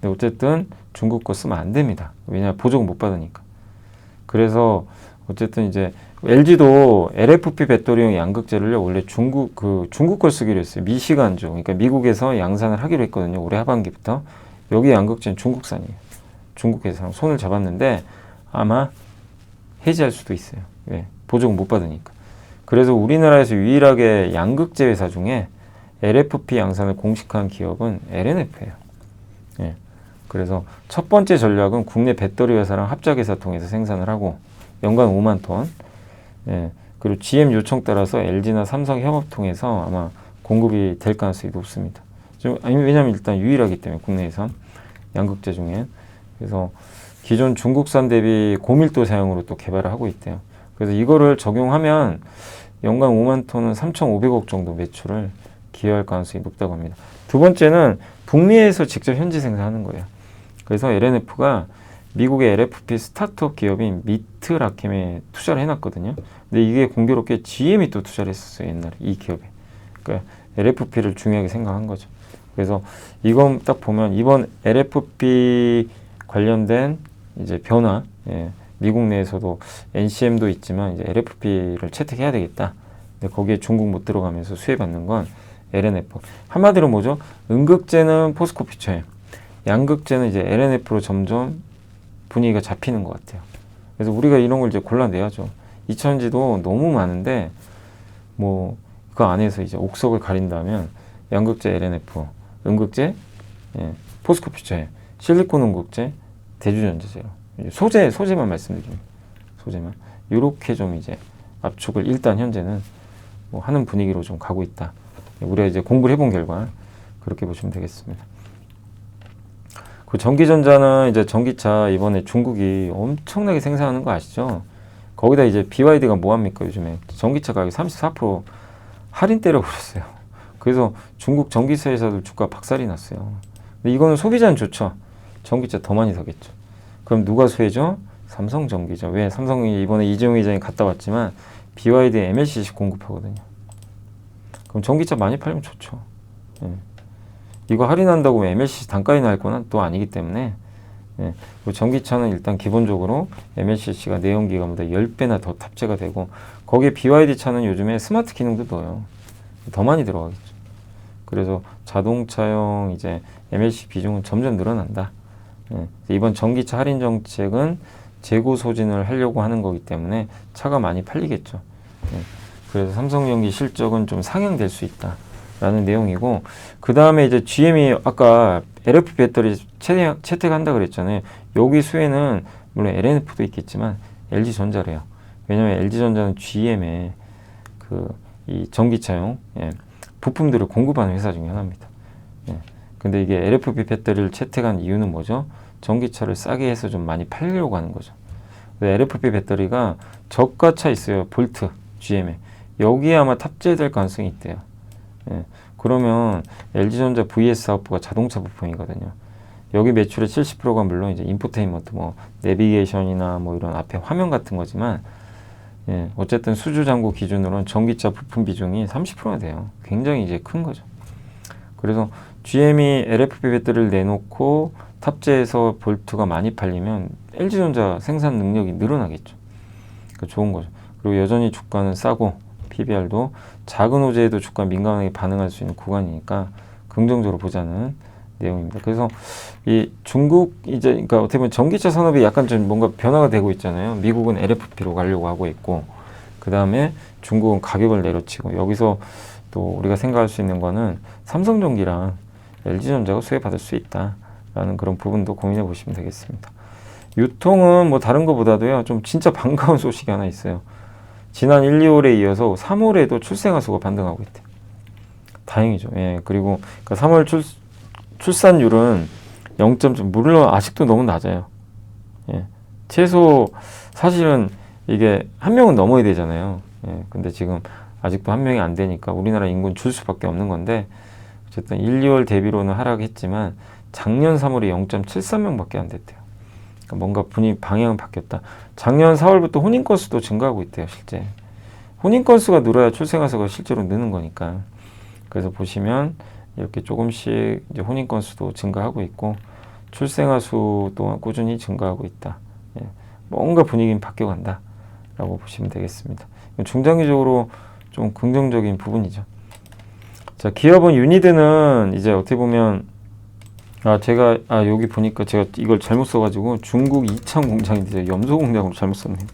근데 어쨌든 중국 거 쓰면 안 됩니다. 왜냐하면 보조금 못 받으니까. 그래서 어쨌든 이제 LG도 LFP 배터리용 양극재를요 원래 중국 걸 쓰기로 했어요. 미시간주, 그러니까 미국에서 양산을 하기로 했거든요. 올해 하반기부터. 여기 양극재는 중국산이에요. 중국에서 손을 잡았는데 아마 해지할 수도 있어요. 왜? 보조금 못 받으니까. 그래서 우리나라에서 유일하게 양극재 회사 중에 LFP 양산을 공식화한 기업은 LNF예요. 예. 그래서 첫 번째 전략은 국내 배터리 회사랑 합작회사 통해서 생산을 하고 연간 5만 톤. 예. 그리고 GM 요청 따라서 LG나 삼성 협업 통해서 아마 공급이 될 가능성이 높습니다. 왜냐하면 일단 유일하기 때문에 국내에선 양극재 중에. 그래서 기존 중국산 대비 고밀도 사양으로 또 개발을 하고 있대요. 그래서 이거를 적용하면 연간 5만 톤은 3,500억 정도 매출을 기여할 가능성이 높다고 합니다. 두 번째는 북미에서 직접 현지 생산하는 거예요. 그래서 LNF가 미국의 LFP 스타트업 기업인 미트라켐에 투자를 해놨거든요. 근데 이게 공교롭게 GM이 또 투자를 했었어요. 옛날에 이 기업에. 그러니까 LFP를 중요하게 생각한 거죠. 그래서 이건 딱 보면 이번 LFP 관련된 이제 변화, 예, 미국 내에서도 NCM도 있지만 이제 LFP를 채택해야 되겠다. 근데 거기에 중국 못 들어가면서 수혜받는 건 LNF. 한마디로 뭐죠? 음극재는 포스코 퓨처엠, 양극재는 이제 LNF로 점점 분위기가 잡히는 것 같아요. 그래서 우리가 이런 걸 이제 골라내야죠. 이천지도 너무 많은데 뭐 그 안에서 이제 옥석을 가린다면 양극재 LNF, 음극재 예, 포스코 퓨처엠, 실리콘 음극재 대주전자재요. 소재만 말씀드립니다. 소재만 이렇게 좀 이제 압축을 일단 현재는 뭐 하는 분위기로 좀 가고 있다. 우리가 이제 공부를 해본 결과 그렇게 보시면 되겠습니다. 그 전기전자는 이제 전기차 이번에 중국이 엄청나게 생산하는 거 아시죠? 거기다 이제 BYD가 뭐 합니까? 요즘에 전기차 가격 34% 할인 때려버렸어요. 그래서 중국 전기차 회사들 주가 박살이 났어요. 근데 이거는 소비자는 좋죠. 전기차 더 많이 사겠죠. 그럼 누가 수혜죠? 삼성전기죠. 왜? 삼성이 이번에 이재용 회장이 갔다 왔지만 BYD MLCC 공급하거든요. 그럼 전기차 많이 팔면 좋죠. 예. 이거 할인한다고 MLCC 단가에 날 거는 또 아니기 때문에 예. 전기차는 일단 기본적으로 MLCC가 내연기관보다 10배나 더 탑재가 되고 거기에 BYD 차는 요즘에 스마트 기능도 넣어요. 더 많이 들어가겠죠. 그래서 자동차용 이제 MLCC 비중은 점점 늘어난다. 예. 이번 전기차 할인 정책은 재고 소진을 하려고 하는 거기 때문에 차가 많이 팔리겠죠. 예. 그래서 삼성전기 실적은 좀 상향될 수 있다라는 내용이고, 그 다음에 이제 GM이 아까 LFP 배터리 채택한다 그랬잖아요. 여기 수혜는 물론 LNF도 있겠지만 LG전자래요. 왜냐하면 LG전자는 GM의 이 전기차용 예, 부품들을 공급하는 회사 중에 하나입니다. 예. 근데 이게 LFP 배터리를 채택한 이유는 뭐죠? 전기차를 싸게 해서 좀 많이 팔려고 하는 거죠. LFP 배터리가 저가차 있어요. 볼트, GM에. 여기에 아마 탑재될 가능성이 있대요. 예. 그러면 LG전자 VS 사업부가 자동차 부품이거든요. 여기 매출의 70%가 물론 이제 인포테인먼트, 뭐 내비게이션이나 뭐 이런 앞에 화면 같은 거지만, 예. 어쨌든 수주 잔고 기준으로는 전기차 부품 비중이 30%가 돼요. 굉장히 이제 큰 거죠. 그래서 GM이 LFP 배터리를 내놓고 탑재해서 볼트가 많이 팔리면 LG전자 생산 능력이 늘어나겠죠. 그러니까 좋은 거죠. 그리고 여전히 주가는 싸고 PBR도 작은 호재에도 주가 민감하게 반응할 수 있는 구간이니까 긍정적으로 보자는 내용입니다. 그래서 이 중국 이제 그러니까 어떻게 보면 전기차 산업이 약간 좀 뭔가 변화가 되고 있잖아요. 미국은 LFP로 가려고 하고 있고, 그 다음에 중국은 가격을 내려치고, 여기서 또 우리가 생각할 수 있는 거는 삼성전기랑 LG전자가 수혜받을 수 있다라는 그런 부분도 고민해 보시면 되겠습니다. 유통은 뭐 다른 것보다도요, 좀 진짜 반가운 소식이 하나 있어요. 지난 1, 2월에 이어서 3월에도 출생아 수가 반등하고 있대요. 다행이죠. 예, 그리고 그러니까 3월 출산율은 0.7, 물론 아직도 너무 낮아요. 예, 최소 사실은 이게 1명은 넘어야 되잖아요. 예, 근데 지금 아직도 1명이 안 되니까 우리나라 인구는 줄 수밖에 없는 건데 어쨌든 1, 2월 대비로는 하락했지만 작년 3월에 0.73명밖에 안 됐대요. 그러니까 뭔가 방향은 바뀌었다. 작년 4월부터 혼인 건수도 증가하고 있대요, 실제. 혼인 건수가 늘어야 출생아 수가 실제로 느는 거니까. 그래서 보시면 이렇게 조금씩 이제 혼인 건수도 증가하고 있고 출생아 수 또한 꾸준히 증가하고 있다. 예, 뭔가 분위기는 바뀌어간다라고 보시면 되겠습니다. 중장기적으로 좀 긍정적인 부분이죠. 자, 기업은 유니드는 이제 어떻게 보면 제가 여기 보니까 제가 이걸 잘못 써가지고 중국 이창 공장인데 염소 공장으로 잘못 썼네요.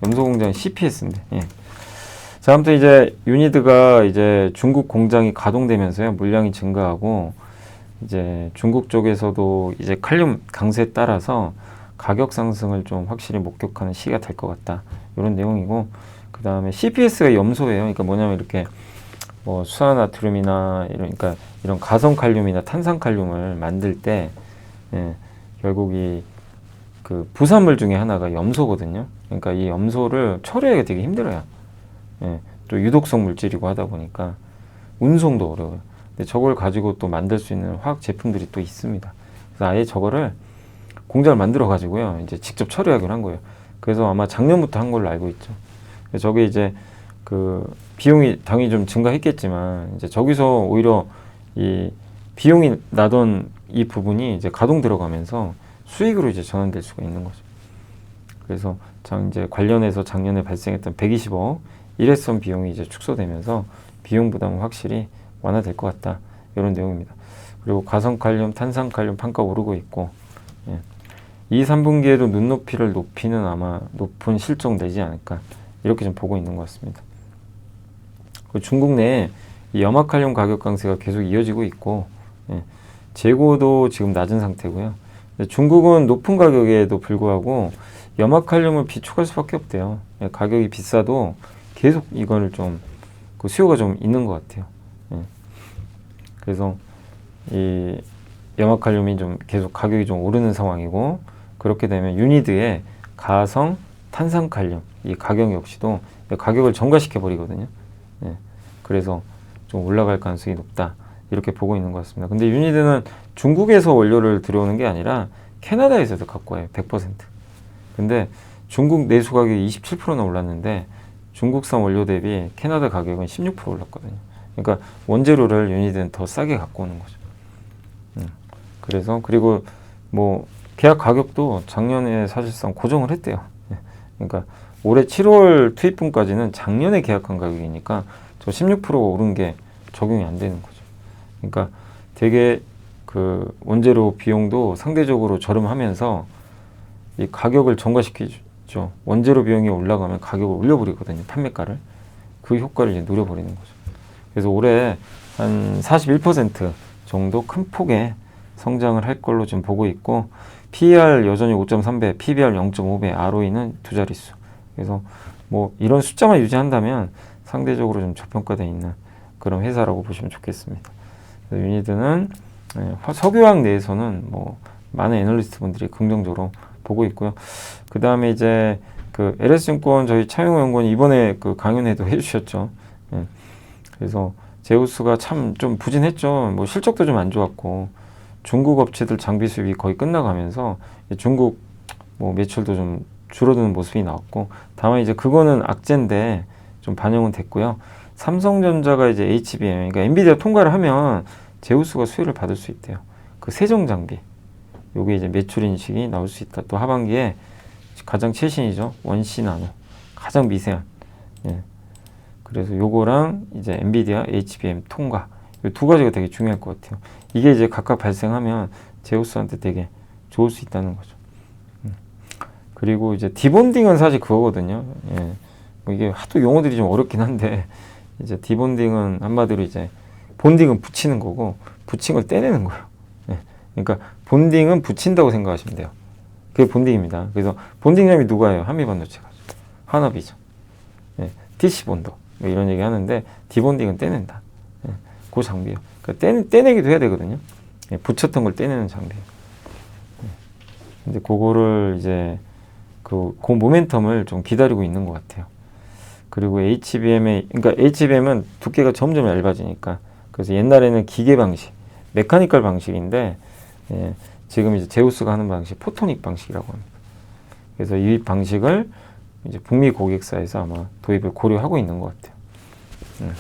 염소 공장이 CPS인데. 예. 자, 아무튼 이제 유니드가 이제 중국 공장이 가동되면서요 물량이 증가하고 이제 중국 쪽에서도 이제 칼륨 강세에 따라서 가격 상승을 좀 확실히 목격하는 시기가 될 것 같다. 이런 내용이고 그 다음에 CPS가 염소예요. 그러니까 뭐냐면 이렇게 뭐 수화나트륨이나 그러니까 이런 가성칼륨이나 탄산칼륨을 만들 때 결국 이 그 부산물 중에 하나가 염소거든요. 그러니까 이 염소를 처리하기가 되게 힘들어요. 또 유독성 물질이고 하다 보니까 운송도 어려워요. 근데 저걸 가지고 또 만들 수 있는 화학 제품들이 또 있습니다. 그래서 아예 저거를 공장을 만들어 가지고요 이제 직접 처리하기로 한 거예요. 그래서 아마 작년부터 한 걸로 알고 있죠. 저게 이제 그 비용이 당연히 좀 증가했겠지만 이제 저기서 오히려 이 비용이 나던 이 부분이 이제 가동 들어가면서 수익으로 이제 전환될 수가 있는 거죠. 그래서 이제 관련해서 작년에 발생했던 120억 일회성 비용이 이제 축소되면서 비용 부담은 확실히 완화될 것 같다. 이런 내용입니다. 그리고 가성칼륨, 탄산칼륨 판가 오르고 있고 2, 3분기에도 눈높이를 높이는 아마 높은 실적 내지 않을까 이렇게 좀 보고 있는 것 같습니다. 중국 내에 이 염화칼륨 가격 강세가 계속 이어지고 있고 재고도 지금 낮은 상태고요. 중국은 높은 가격에도 불구하고 염화칼륨을 비축할 수밖에 없대요. 가격이 비싸도 계속 이거를 좀 그 수요가 좀 있는 것 같아요. 그래서 이 염화칼륨이 좀 계속 가격이 좀 오르는 상황이고 그렇게 되면 유니드의 가성 탄산칼륨 이 가격 역시도 가격을 전가시켜 버리거든요. 그래서 좀 올라갈 가능성이 높다. 이렇게 보고 있는 것 같습니다. 근데 유니드는 중국에서 원료를 들여오는 게 아니라 캐나다에서도 갖고 와요. 100%. 근데 중국 내수 가격이 27%나 올랐는데 중국산 원료 대비 캐나다 가격은 16% 올랐거든요. 그러니까 원재료를 유니드는 더 싸게 갖고 오는 거죠. 그래서 그리고 뭐 계약 가격도 작년에 사실상 고정을 했대요. 그러니까 올해 7월 투입분까지는 작년에 계약한 가격이니까 저 16% 오른 게 적용이 안 되는 거죠. 그러니까 되게 그 원재료 비용도 상대적으로 저렴하면서 이 가격을 전가시키죠. 원재료 비용이 올라가면 가격을 올려버리거든요. 판매가를. 그 효과를 이제 누려버리는 거죠. 그래서 올해 한 41% 정도 큰 폭의 성장을 할 걸로 지금 보고 있고 PER 여전히 5.3배, PBR 0.5배, ROE는 두 자릿수. 그래서 뭐 이런 숫자만 유지한다면 상대적으로 좀 저평가되어 있는 그런 회사라고 보시면 좋겠습니다. 유니드는 석유화학 내에서는 뭐 많은 애널리스트 분들이 긍정적으로 보고 있고요. 그 다음에 이제 그 LS증권 저희 차용호 연구원이 이번에 그 강연회도 해주셨죠. 그래서 제우스가 참 좀 부진했죠. 뭐 실적도 좀 안 좋았고 중국 업체들 장비 수입이 거의 끝나가면서 중국 뭐 매출도 좀 줄어드는 모습이 나왔고 다만 이제 그거는 악재인데 좀 반영은 됐고요. 삼성전자가 이제 HBM, 그러니까 엔비디아 통과를 하면 제우스가 수혜를 받을 수 있대요. 그 세정 장비, 요게 이제 매출 인식이 나올 수 있다. 또 하반기에 가장 최신이죠. 원C 나노, 가장 미세한. 그래서 요거랑 이제 엔비디아 HBM 통과, 이 두 가지가 되게 중요할 것 같아요. 이게 이제 각각 발생하면 제우스한테 되게 좋을 수 있다는 거죠. 그리고 이제 디본딩은 사실 그거거든요. 뭐 이게 하도 용어들이 좀 어렵긴 한데 이제 디본딩은 한마디로 이제 본딩은 붙이는 거고 붙인 걸 떼내는 거예요. 그러니까 본딩은 붙인다고 생각하시면 돼요. 그게 본딩입니다. 그래서 본딩점이 누가예요? 한미반도체가. 한업이죠. TC본도 뭐 이런 얘기 하는데 디본딩은 떼낸다. 그 장비예요. 그러니까 떼내기도 해야 되거든요. 붙였던 걸 떼내는 장비예요. 근데 그거를 이제 그 모멘텀을 좀 기다리고 있는 것 같아요. 그리고 그러니까 HBM은 두께가 점점 얇아지니까, 그래서 옛날에는 기계 방식, 메카니컬 방식인데, 예, 지금 이제 제우스가 하는 방식, 포토닉 방식이라고 합니다. 그래서 이 방식을 이제 북미 고객사에서 아마 도입을 고려하고 있는 것 같아요.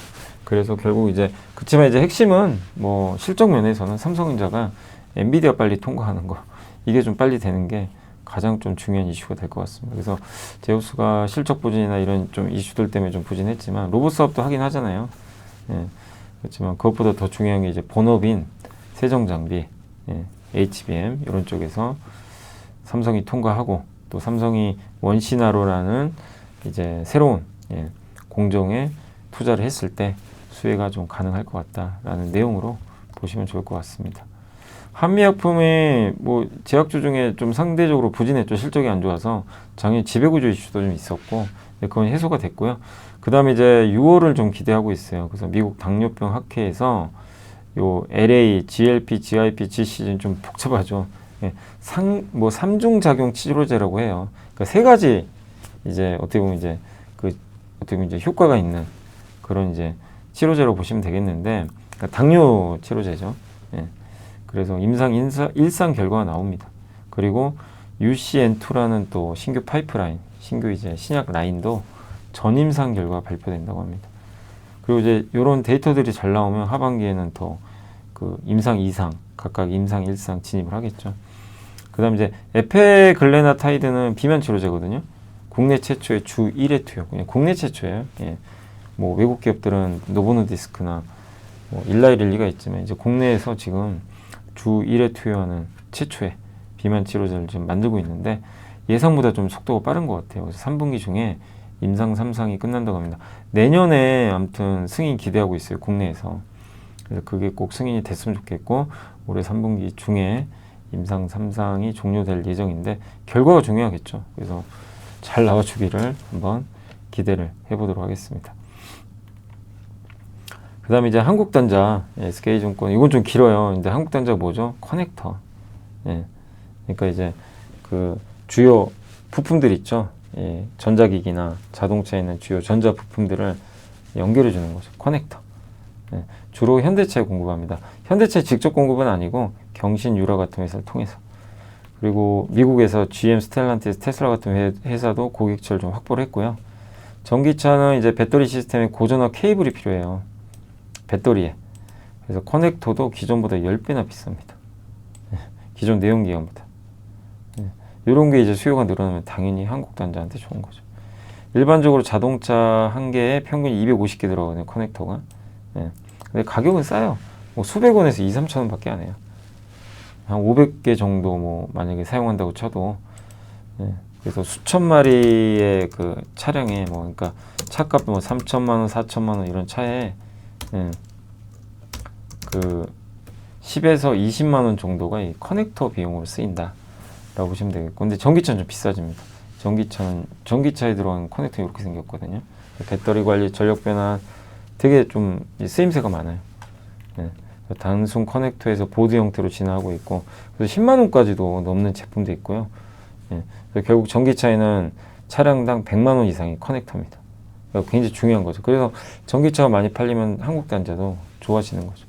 그래서 결국 이제, 그치만 이제 핵심은 뭐 실적 면에서는 삼성전자가 엔비디아 빨리 통과하는 거, 이게 좀 빨리 되는 게 가장 좀 중요한 이슈가 될 것 같습니다. 그래서 제우스가 실적 부진이나 이런 좀 이슈들 때문에 좀 부진했지만 로봇 사업도 하긴 하잖아요. 예, 그렇지만 그것보다 더 중요한 게 이제 본업인 세정 장비, 예, HBM 이런 쪽에서 삼성이 통과하고, 또 삼성이 원시나로라는 이제 새로운, 예, 공정에 투자를 했을 때 수혜가 좀 가능할 것 같다라는 내용으로 보시면 좋을 것 같습니다. 한미약품이 뭐 제약주 중에 좀 상대적으로 부진했죠. 실적이 안 좋아서 작년 지배구조 이슈도 좀 있었고, 그건 해소가 됐고요. 그 다음에 이제 6월을 좀 기대하고 있어요. 그래서 미국 당뇨병 학회에서 요 LA, GLP, GIP, GC는 좀 복잡하죠. 예, 뭐 3중 작용 치료제라고 해요. 그러니까 세 가지 이제 어떻게 보면 이제 어떻게 보면 이제 효과가 있는 그런 이제 치료제라고 보시면 되겠는데, 그러니까 당뇨 치료제죠. 예. 그래서 일상 결과가 나옵니다. 그리고 UCN2라는 또 신규 파이프라인, 신규 이제 신약 라인도 전임상 결과가 발표된다고 합니다. 그리고 이제 이런 데이터들이 잘 나오면 하반기에는 더 그 임상 2상, 각각 임상 1상 진입을 하겠죠. 그 다음 이제 에페글레나타이드는 비만 치료제거든요. 국내 최초의 주 1회 투여. 그냥 국내 최초예요. 예. 뭐 외국 기업들은 노보노디스크나 뭐 일라이릴리가 있지만, 이제 국내에서 지금 주 1회 투여하는 최초의 비만 치료제를 지금 만들고 있는데, 예상보다 좀 속도가 빠른 것 같아요. 그래서 3분기 중에 임상 3상이 끝난다고 합니다. 내년에 아무튼 승인 기대하고 있어요, 국내에서. 그래서 그게 꼭 승인이 됐으면 좋겠고, 올해 3분기 중에 임상 3상이 종료될 예정인데, 결과가 중요하겠죠. 그래서 잘 나와주기를 한번 기대를 해보도록 하겠습니다. 그 다음에 이제 한국단자, SK증권, 이건 좀 길어요. 근데 한국단자가 뭐죠? 커넥터. 예. 그러니까 이제 그 주요 부품들 있죠. 예. 전자기기나 자동차에 있는 주요 전자 부품들을 연결해 주는 거죠. 커넥터. 예. 주로 현대차에 공급합니다. 현대차에 직접 공급은 아니고 경신, 유라 같은 회사를 통해서. 그리고 미국에서 GM, 스텔란티스, 테슬라 같은 회사도 고객처를 좀 확보를 했고요. 전기차는 이제 배터리 시스템에 고전화 케이블이 필요해요. 배터리에. 그래서 커넥터도 기존보다 10배나 비쌉니다. 기존 내연기관보다. 이런 게 이제 수요가 늘어나면 당연히 한국단자한테 좋은 거죠. 일반적으로 자동차 한 개에 평균 250개 들어가거든요, 커넥터가. 근데 가격은 싸요. 뭐 수백 원에서 2, 3천 원밖에 안 해요. 한 500개 정도 뭐 만약에 사용한다고 쳐도, 그래서 수천 마리의 그 차량에 뭐, 그러니까 차값 뭐 3천만 원, 4천만 원 이런 차에 그 10에서 20만 원 정도가 이 커넥터 비용으로 쓰인다 라고 보시면 되겠고, 근데 전기차는 좀 비싸집니다. 전기차에 들어간 커넥터 이렇게 생겼거든요. 배터리 관리, 전력 변환 되게 좀 쓰임새가 많아요. 단순 커넥터에서 보드 형태로 진화하고 있고, 그래서 10만 원까지도 넘는 제품도 있고요. 그래서 결국 전기차에는 차량당 100만 원 이상이 커넥터입니다. 그러니까 굉장히 중요한 거죠. 그래서 전기차가 많이 팔리면 한국단자도 좋아지는 거죠.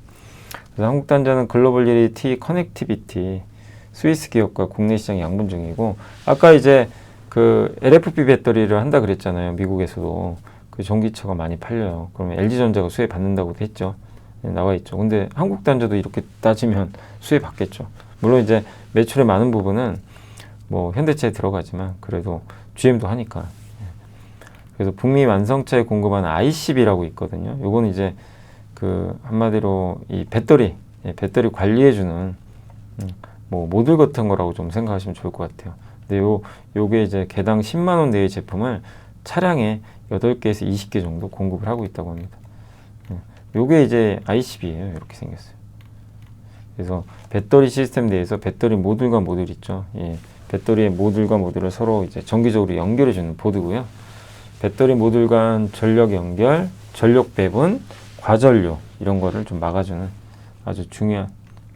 그래서 한국단자는 글로벌리티 커넥티비티 스위스 기업과 국내 시장 양분 중이고, 아까 이제 그 LFP 배터리를 한다 그랬잖아요. 미국에서도 그 전기차가 많이 팔려요. 그러면 LG전자가 수혜 받는다고 했죠. 나와 있죠. 근데 한국단자도 이렇게 따지면 수혜 받겠죠. 물론 이제 매출의 많은 부분은 뭐 현대차에 들어가지만 그래도 GM도 하니까. 그래서 북미 완성차에 공급하는 ICB라고 있거든요. 요건 이제 그 한마디로 이 배터리 관리해주는 뭐 모듈 같은 거라고 좀 생각하시면 좋을 것 같아요. 근데 요게 이제 개당 10만 원 내의 제품을 차량에 8개에서 20개 정도 공급을 하고 있다고 합니다. 요게 이제 ICB예요. 이렇게 생겼어요. 그래서 배터리 시스템 내에서 배터리 모듈과 모듈 있죠. 배터리의 모듈과 모듈을 서로 이제 정기적으로 연결해주는 보드고요. 배터리 모듈 간 전력 연결, 전력 배분, 과전료 이런 거를 좀 막아주는 아주 중요한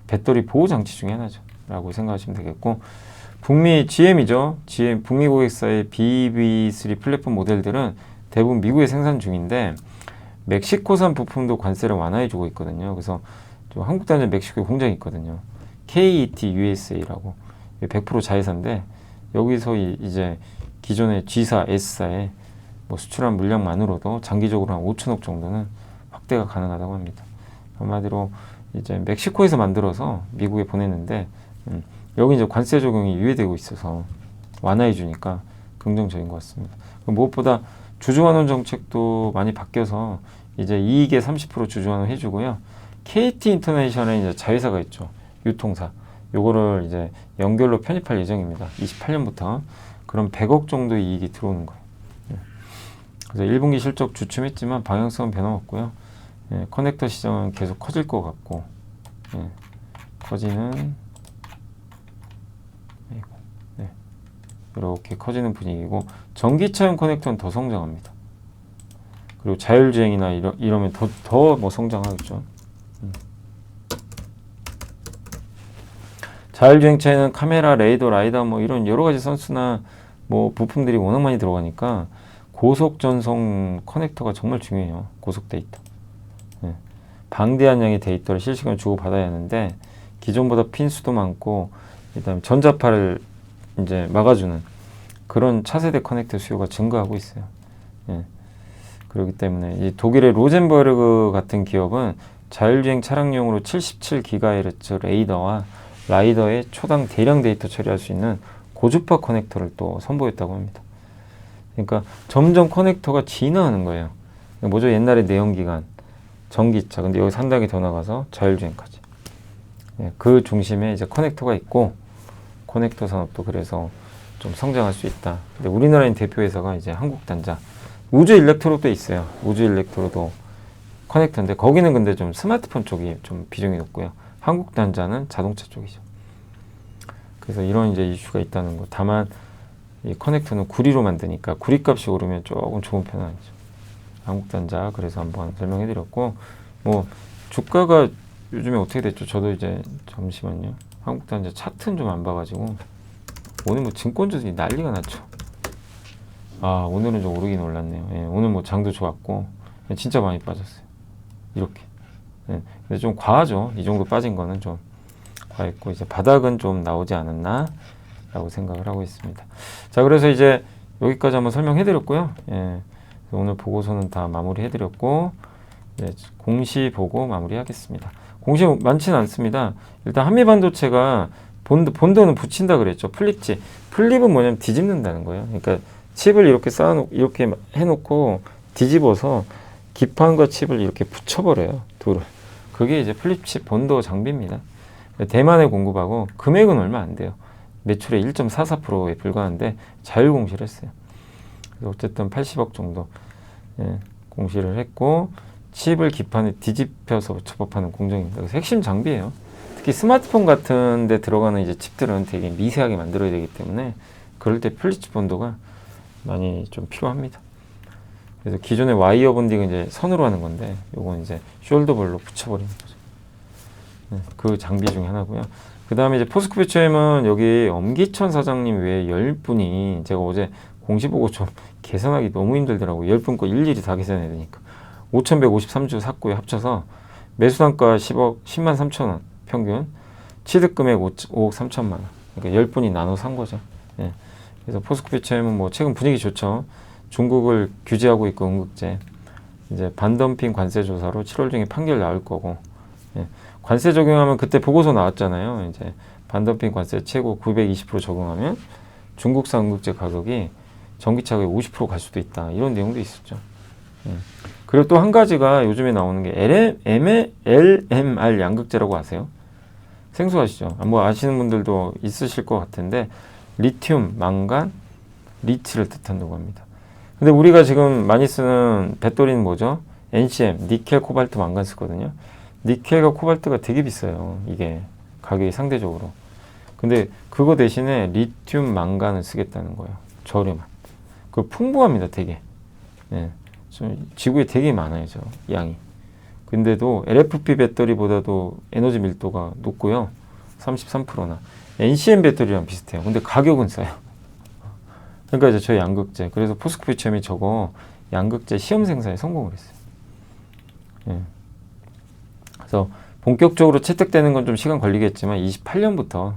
배터리 보호 장치 중에 하나죠. 라고 생각하시면 되겠고, 북미 GM이죠. GM 북미 고객사의 BB3 플랫폼 모델들은 대부분 미국에 생산 중인데 멕시코산 부품도 관세를 완화해주고 있거든요. 그래서 한국 단지 멕시코에 공장이 있거든요. KET USA라고 100% 자회사인데 여기서 이제 기존의 G사, S사에 뭐 수출한 물량만으로도 장기적으로 한 5천억 정도는 확대가 가능하다고 합니다. 한마디로 이제 멕시코에서 만들어서 미국에 보냈는데 여기 이제 관세 적용이 유예되고 있어서 완화해 주니까 긍정적인 것 같습니다. 무엇보다 주주환원 정책도 많이 바뀌어서 이제 이익의 30% 주주환원 해주고요. KT 인터내셔널에 이제 자회사가 있죠. 유통사. 요거를 이제 연결로 편입할 예정입니다. 28년부터. 그럼 100억 정도의 이익이 들어오는 거예요. 그래서 1분기 실적 주춤했지만 방향성은 변함없고요. 커넥터 시장은 계속 커질 것 같고, 커지는, 이렇게 커지는 분위기고, 전기차용 커넥터는 더 성장합니다. 그리고 자율주행이나 이러면 더 뭐 성장하겠죠. 자율주행차에는 카메라, 레이더, 라이더 뭐 이런 여러 가지 선수나 뭐 부품들이 워낙 많이 들어가니까 고속 전송 커넥터가 정말 중요해요. 고속 데이터. 방대한 양의 데이터를 실시간으로 주고받아야 하는데 기존보다 핀 수도 많고 그다음에 전자파를 이제 막아주는 그런 차세대 커넥터 수요가 증가하고 있어요. 그렇기 때문에 이 독일의 로젠버그 같은 기업은 자율주행 차량용으로 77GHz 레이더와 라이더의 초당 대량 데이터 처리할 수 있는 고주파 커넥터를 또 선보였다고 합니다. 그러니까 점점 커넥터가 진화하는 거예요. 뭐죠? 옛날에 내연기관, 전기차, 근데 여기 한 단계 더 나가서 자율주행까지. 그 중심에 이제 커넥터가 있고 커넥터 산업도 그래서 좀 성장할 수 있다. 근데 우리나라인 대표 회사가 이제 한국단자, 우주 일렉트로도 있어요. 우주 일렉트로도 커넥터인데 거기는 근데 좀 스마트폰 쪽이 좀 비중이 높고요. 한국단자는 자동차 쪽이죠. 그래서 이런 이제 이슈가 있다는 거. 다만 이 커넥터는 구리로 만드니까 구리값이 오르면 조금 좋은 편은 아니죠. 한국단자 그래서 한번 설명해드렸고 뭐 주가가 요즘에 어떻게 됐죠? 저도 이제 잠시만요. 한국단자 차트는 좀 안 봐가지고 오늘 뭐 증권주들이 난리가 났죠. 아 오늘은 좀 오르긴 올랐네요. 오늘 뭐 장도 좋았고 진짜 많이 빠졌어요. 이렇게. 근데 좀 과하죠. 이 정도 빠진 거는 좀 과했고 이제 바닥은 좀 나오지 않았나 라고 생각을 하고 있습니다. 자 그래서 이제 여기까지 한번 설명해드렸고요. 오늘 보고서는 다 마무리해드렸고 공시 보고 마무리하겠습니다. 공시 많지는 않습니다. 일단 한미반도체가 본도는 붙인다 그랬죠. 플립지. 플립은 뭐냐면 뒤집는다는 거예요. 그러니까 칩을 이렇게 이렇게 해놓고 뒤집어서 기판과 칩을 이렇게 붙여버려요. 둘을. 그게 이제 플립칩 본도 장비입니다. 대만에 공급하고 금액은 얼마 안 돼요. 매출의 1.44%에 불과한데 자율 공시를 했어요. 그래서 어쨌든 80억 정도 공시를 했고 칩을 기판에 뒤집혀서 접합하는 공정입니다. 그래서 핵심 장비예요. 특히 스마트폰 같은 데 들어가는 이제 칩들은 되게 미세하게 만들어야 되기 때문에 그럴 때 플립칩 본도가 많이 좀 필요합니다. 그래서 기존의 와이어 본딩은 이제 선으로 하는 건데 요건 이제 숄더볼로 붙여버리는 거죠. 그 장비 중에 하나고요. 그 다음에 이제 포스코 페트로엠은 여기 엄기천 사장님 외에 10분이 제가 어제 공시 보고 좀 계산하기 너무 힘들더라고요. 10분 거 일일이 다 계산해야 되니까 5,153주 샀고요. 합쳐서 매수단가 10만 3천 원 평균 취득금액 5억 3천만 원. 그러니까 10분이 나눠 산 거죠. 그래서 포스코 페트로엠은 뭐 최근 분위기 좋죠. 중국을 규제하고 있고 응급제 이제 반덤핑 관세 조사로 7월 중에 판결 나올 거고 관세 적용하면 그때 보고서 나왔잖아요. 이제 반덤핑 관세 최고 920% 적용하면 중국산 응급제 가격이 전기차 가격이 50% 갈 수도 있다. 이런 내용도 있었죠. 그리고 또 한 가지가 요즘에 나오는 게 LMR 양극재라고 아세요? 생소하시죠? 뭐 아시는 분들도 있으실 것 같은데 리튬, 망간, 리치를 뜻한다고 합니다. 근데 우리가 지금 많이 쓰는 배터리는 뭐죠? NCM, 니켈, 코발트, 망간 쓰거든요. 니켈과 코발트가 되게 비싸요. 이게 가격이 상대적으로. 근데 그거 대신에 리튬, 망간을 쓰겠다는 거예요. 저렴한. 그 풍부합니다. 되게. 좀 지구에 되게 많아요. 저 양이. 근데도 LFP 배터리보다도 에너지 밀도가 높고요. 33%나. NCM 배터리랑 비슷해요. 근데 가격은 싸요. 그러니까 이제 저희 양극재. 그래서 포스코페트럼이 저거 양극재 시험 생산에 성공을 했어요. 예. 그래서 본격적으로 채택되는 건 좀 시간 걸리겠지만 28년부터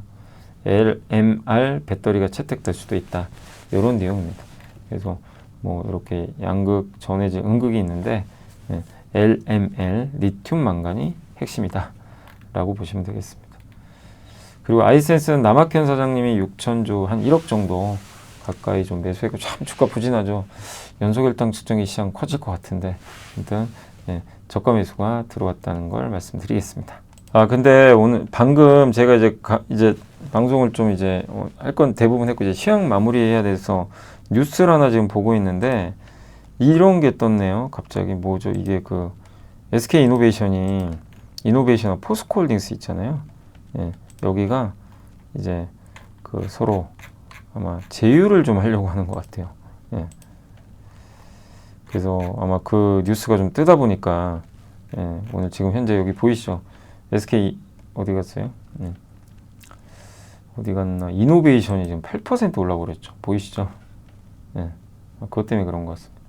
LMR 배터리가 채택될 수도 있다. 이런 내용입니다. 그래서 뭐 이렇게 양극, 전해질, 음극이 있는데 LML, 리튬 망간이 핵심이다 라고 보시면 되겠습니다. 그리고 아이센스는 남학현 사장님이 6천조 한 1억 정도 가까이 좀 매수했고 참 주가 부진하죠. 연속일당 측정이 시장 커질 것 같은데 아무튼 저가 매수가 들어왔다는 걸 말씀드리겠습니다. 아 근데 오늘 방금 제가 이제 방송을 좀 이제 할 건 대부분 했고 이제 시황 마무리해야 돼서 뉴스를 하나 지금 보고 있는데 이런 게 떴네요. 갑자기 뭐죠? 이게 그 SK 이노베이션이 이노베이션과 포스코홀딩스 있잖아요. 예, 여기가 이제 그 서로 아마 제휴를 좀 하려고 하는 것 같아요. 예. 그래서 아마 그 뉴스가 좀 뜨다 보니까 오늘 지금 현재 여기 보이시죠? SK 어디 갔어요? 어디 갔나? 이노베이션이 지금 8% 올라가 버렸죠. 보이시죠? 그것 때문에 그런 것 같습니다.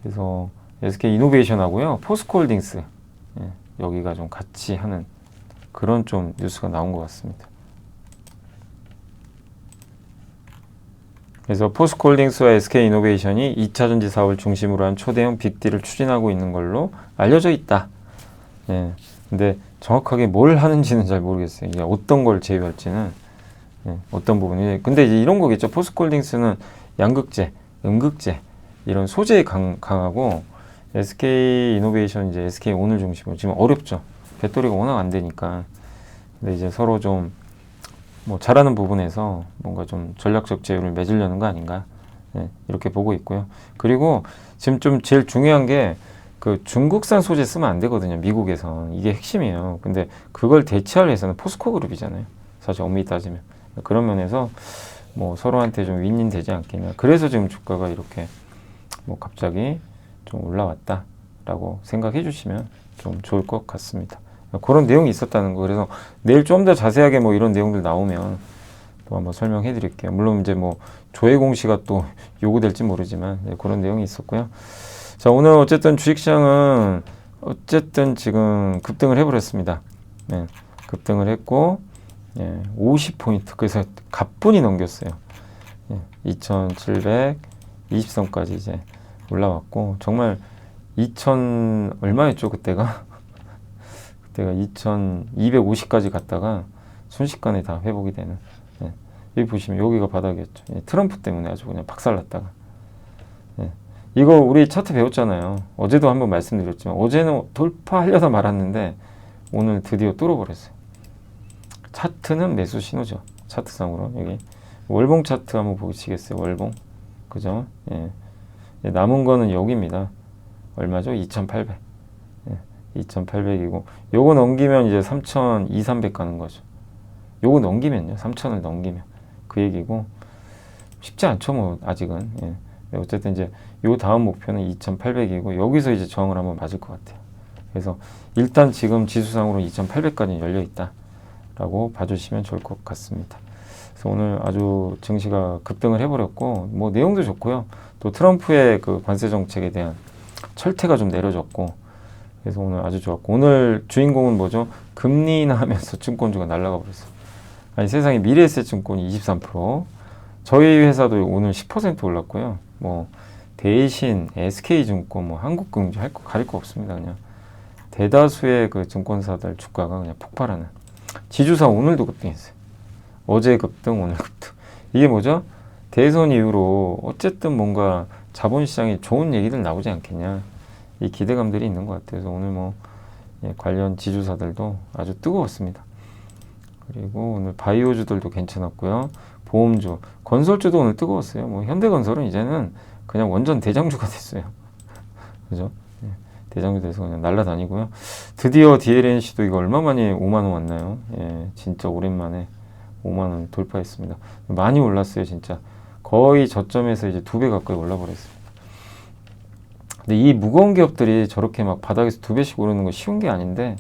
그래서 SK 이노베이션하고요, 포스코홀딩스 여기가 좀 같이 하는 그런 좀 뉴스가 나온 것 같습니다. 그래서 포스코홀딩스와 SK이노베이션이 2차전지 사업을 중심으로 한 초대형 빅딜을 추진하고 있는 걸로 알려져 있다. 근데 정확하게 뭘 하는지는 잘 모르겠어요. 이게 어떤 걸 제휴할지는 어떤 부분이. 근데 이제 이런 거겠죠. 포스코홀딩스는 양극재, 음극재 이런 소재에 강하고 SK이노베이션 이제 SK온을 중심으로 지금 어렵죠. 배터리가 워낙 안 되니까. 근데 이제 서로 좀 뭐 잘하는 부분에서 뭔가 좀 전략적 제휴를 맺으려는 거 아닌가 이렇게 보고 있고요. 그리고 지금 좀 제일 중요한 게 그 중국산 소재 쓰면 안 되거든요. 미국에선 이게 핵심이에요. 근데 그걸 대체할 회사는 포스코 그룹이잖아요. 사실 엄밀히 따지면 그런 면에서 뭐 서로한테 좀 윈윈 되지 않겠냐. 그래서 지금 주가가 이렇게 뭐 갑자기 좀 올라왔다라고 생각해 주시면 좀 좋을 것 같습니다. 그런 내용이 있었다는 거. 그래서 내일 좀 더 자세하게 뭐 이런 내용들 나오면 또 한번 설명해 드릴게요. 물론 이제 뭐 조회 공시가 또 요구될지 모르지만 그런 내용이 있었고요. 자, 오늘 어쨌든 주식시장은 어쨌든 지금 급등을 해버렸습니다. 급등을 했고 50포인트 그래서 가뿐히 넘겼어요. 2720선까지 이제 올라왔고 정말 2000 얼마였죠 그때가? 그때가 2250까지 갔다가 순식간에 다 회복이 되는. 여기 보시면 여기가 바닥이었죠. 트럼프 때문에 아주 그냥 박살났다가. 이거 우리 차트 배웠잖아요. 어제도 한번 말씀드렸지만 어제는 돌파하려다 말았는데 오늘 드디어 뚫어버렸어요. 차트는 매수 신호죠. 차트상으로 여기 월봉 차트 한번 보시겠어요. 월봉 그죠? 남은 거는 여기입니다. 얼마죠? 2800. 2800이고 요거 넘기면 이제 3200, 300 가는 거죠. 요거 넘기면요. 3000을 넘기면 그 얘기고 쉽지 않죠. 뭐 아직은. 어쨌든 이제 요 다음 목표는 2800이고 여기서 이제 저항을 한번 맞을 것 같아요. 그래서 일단 지금 지수상으로 2800까지 열려 있다 라고 봐주시면 좋을 것 같습니다. 그래서 오늘 아주 증시가 급등을 해버렸고 뭐 내용도 좋고요. 또 트럼프의 그 관세 정책에 대한 철퇴가 좀 내려졌고 그래서 오늘 아주 좋았고 오늘 주인공은 뭐죠? 금리 인하하면서 증권주가 날아가 버렸어요. 아니 세상에 미래에셋증권이 23%, 저희 회사도 오늘 10% 올랐고요. 뭐 대신 SK증권, 뭐 한국금융 할 거 가릴 거 없습니다. 그냥 대다수의 그 증권사들 주가가 그냥 폭발하는. 지주사 오늘도 급등했어요. 어제 급등, 오늘 급등. 이게 뭐죠? 대선 이후로 어쨌든 뭔가 자본시장에 좋은 얘기들 나오지 않겠냐. 이 기대감들이 있는 것 같아요. 그래서 오늘 뭐 관련 지주사들도 아주 뜨거웠습니다. 그리고 오늘 바이오주들도 괜찮았고요. 보험주, 건설주도 오늘 뜨거웠어요. 뭐 현대건설은 이제는 그냥 완전 대장주가 됐어요. 그죠? 대장주 돼서 그냥 날라다니고요. 드디어 DLNC도 이거 얼마 만에 5만원 왔나요? 진짜 오랜만에 5만원 돌파했습니다. 많이 올랐어요, 진짜. 거의 저점에서 이제 2배 가까이 올라버렸습니다. 근데 이 무거운 기업들이 저렇게 막 바닥에서 2배씩 오르는 거 쉬운 게 아닌데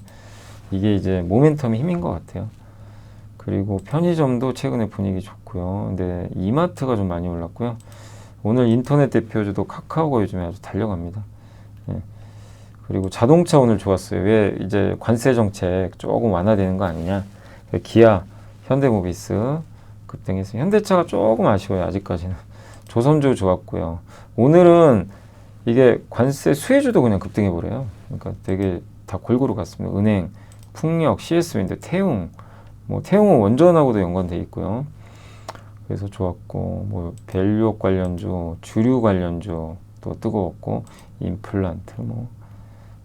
이게 이제 모멘텀의 힘인 것 같아요. 그리고 편의점도 최근에 분위기 좋고요. 근데 이마트가 좀 많이 올랐고요. 오늘 인터넷 대표주도 카카오가 요즘에 아주 달려갑니다. 예. 그리고 자동차 오늘 좋았어요. 왜 이제 관세 정책 조금 완화되는 거 아니냐. 기아, 현대모비스 급등했어요. 현대차가 조금 아쉬워요. 아직까지는. 조선주 좋았고요. 오늘은 이게 관세 수혜주도 그냥 급등해버려요. 그러니까 되게 다 골고루 갔습니다. 은행, 풍력, CS인데 태웅, 뭐 태웅은 원전하고도 연관돼 있고요. 그래서 좋았고, 뭐 밸류업 관련주, 주류 관련주 또 뜨거웠고, 임플란트 뭐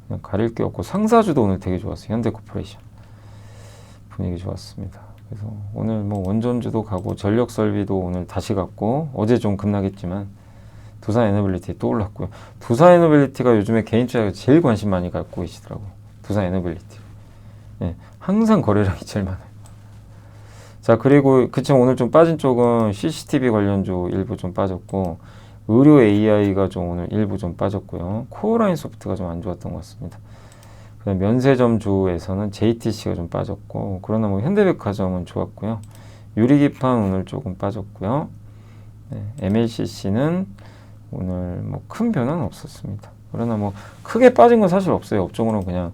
그냥 가릴 게 없고, 상사주도 오늘 되게 좋았어요. 현대코퍼레이션 분위기 좋았습니다. 그래서 오늘 뭐 원전주도 가고, 전력설비도 오늘 다시 갔고, 어제 좀 급락했지만 두산에너빌리티 또 올랐고요. 두산에너빌리티가 요즘에 개인 투자가 제일 관심 많이 갖고 계시더라고요. 두산에너빌리티. 예, 항상 거래량이 제일 많아요. 자, 그리고 그쵸, 오늘 좀 빠진 쪽은 CCTV 관련주 일부 좀 빠졌고, 의료 AI가 좀 오늘 일부 좀 빠졌고요. 코어라인 소프트가 좀 안 좋았던 것 같습니다. 그다음 면세점주에서는 JTC가 좀 빠졌고, 그러나 뭐 현대백화점은 좋았고요. 유리기판 오늘 조금 빠졌고요. 네, MLCC는 오늘 뭐 큰 변화는 없었습니다. 그러나 뭐 크게 빠진 건 사실 없어요. 업종으로는 그냥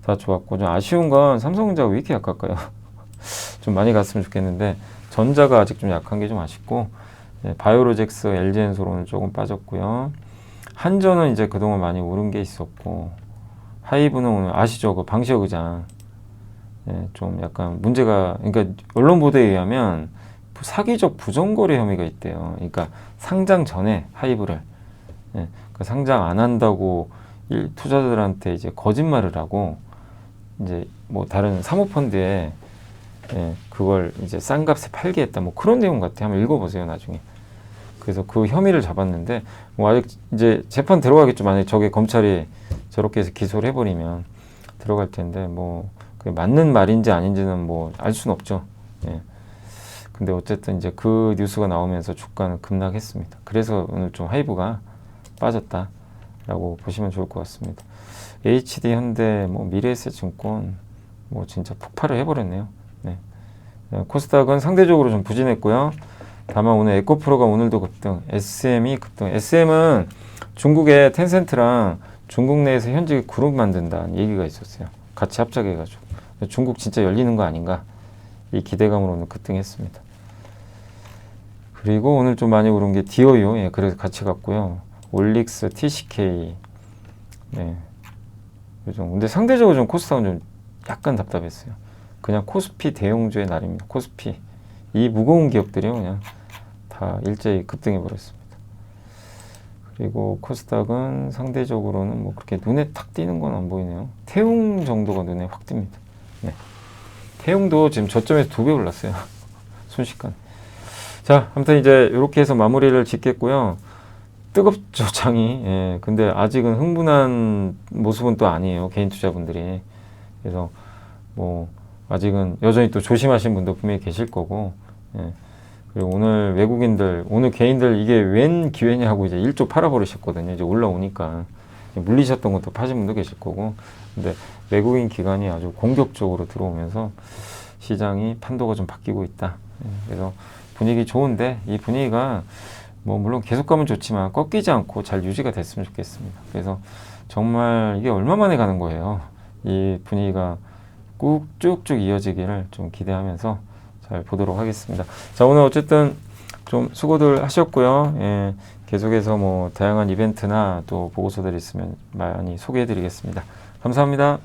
다 좋았고, 좀 아쉬운 건 삼성전자가 왜 이렇게 약할까요? 좀 많이 갔으면 좋겠는데 전자가 아직 좀 약한 게 좀 아쉽고, 네, 바이오로젝스, LG엔솔 오늘 조금 빠졌고요. 한전은 이제 그동안 많이 오른 게 있었고, 하이브는 오늘 아시죠? 그 방시혁 의장, 네, 좀 약간 문제가, 그러니까 언론 보도에 의하면 사기적 부정거래 혐의가 있대요. 그러니까 상장 전에 하이브를, 네, 그 상장 안 한다고 투자자들한테 이제 거짓말을 하고, 이제 뭐 다른 사모펀드에, 예, 그걸 이제 싼 값에 팔게 했다. 뭐 그런 내용 같아요. 한번 읽어보세요, 나중에. 그래서 그 혐의를 잡았는데, 뭐 아직 이제 재판 들어가겠죠. 만약에 저게 검찰이 저렇게 해서 기소를 해버리면 들어갈 텐데, 뭐 그게 맞는 말인지 아닌지는 뭐 알 수는 없죠. 예. 근데 어쨌든 이제 그 뉴스가 나오면서 주가는 급락했습니다. 그래서 오늘 좀 하이브가 빠졌다라고 보시면 좋을 것 같습니다. HD 현대, 뭐 미래에셋증권, 뭐 진짜 폭발을 해버렸네요. 네. 코스닥은 상대적으로 좀 부진했고요. 다만 오늘 에코프로가 오늘도 급등, SM이 급등. SM은 중국의 텐센트랑 중국 내에서 현지 그룹 만든다는 얘기가 있었어요. 같이 합작해가지고. 중국 진짜 열리는 거 아닌가? 이 기대감으로 오늘 급등했습니다. 그리고 오늘 좀 많이 오른 게 디오유, 예, 그래서 같이 갔고요. 올릭스, TCK, 네. 요즘 근데 상대적으로 좀 코스닥은 좀 약간 답답했어요. 그냥 코스피 대형주의 날입니다. 코스피. 이 무거운 기업들이요, 그냥 다 일제히 급등해 버렸습니다. 그리고 코스닥은 상대적으로는 뭐 그렇게 눈에 탁 띄는 건 안 보이네요. 태웅 정도가 눈에 확 띕니다. 네. 태웅도 지금 저점에서 2배 올랐어요. 순식간에. 자, 아무튼 이제 이렇게 해서 마무리를 짓겠고요. 뜨겁죠, 장이. 예, 근데 아직은 흥분한 모습은 또 아니에요, 개인 투자분들이. 그래서 뭐 아직은 여전히 또 조심하신 분도 분명히 계실 거고, 예. 그리고 오늘 외국인들, 오늘 개인들 이게 웬 기회냐고 이제 1조 팔아버리셨거든요. 이제 올라오니까. 물리셨던 것도 파신 분도 계실 거고. 근데 외국인 기관이 아주 공격적으로 들어오면서 시장이 판도가 좀 바뀌고 있다. 예. 그래서 분위기 좋은데, 이 분위기가 뭐 물론 계속 가면 좋지만 꺾이지 않고 잘 유지가 됐으면 좋겠습니다. 그래서 정말 이게 얼마 만에 가는 거예요. 이 분위기가 꾹 쭉쭉 이어지기를 좀 기대하면서 잘 보도록 하겠습니다. 자, 오늘 어쨌든 좀 수고들 하셨고요. 예, 계속해서 뭐 다양한 이벤트나 또 보고서들 있으면 많이 소개해 드리겠습니다. 감사합니다.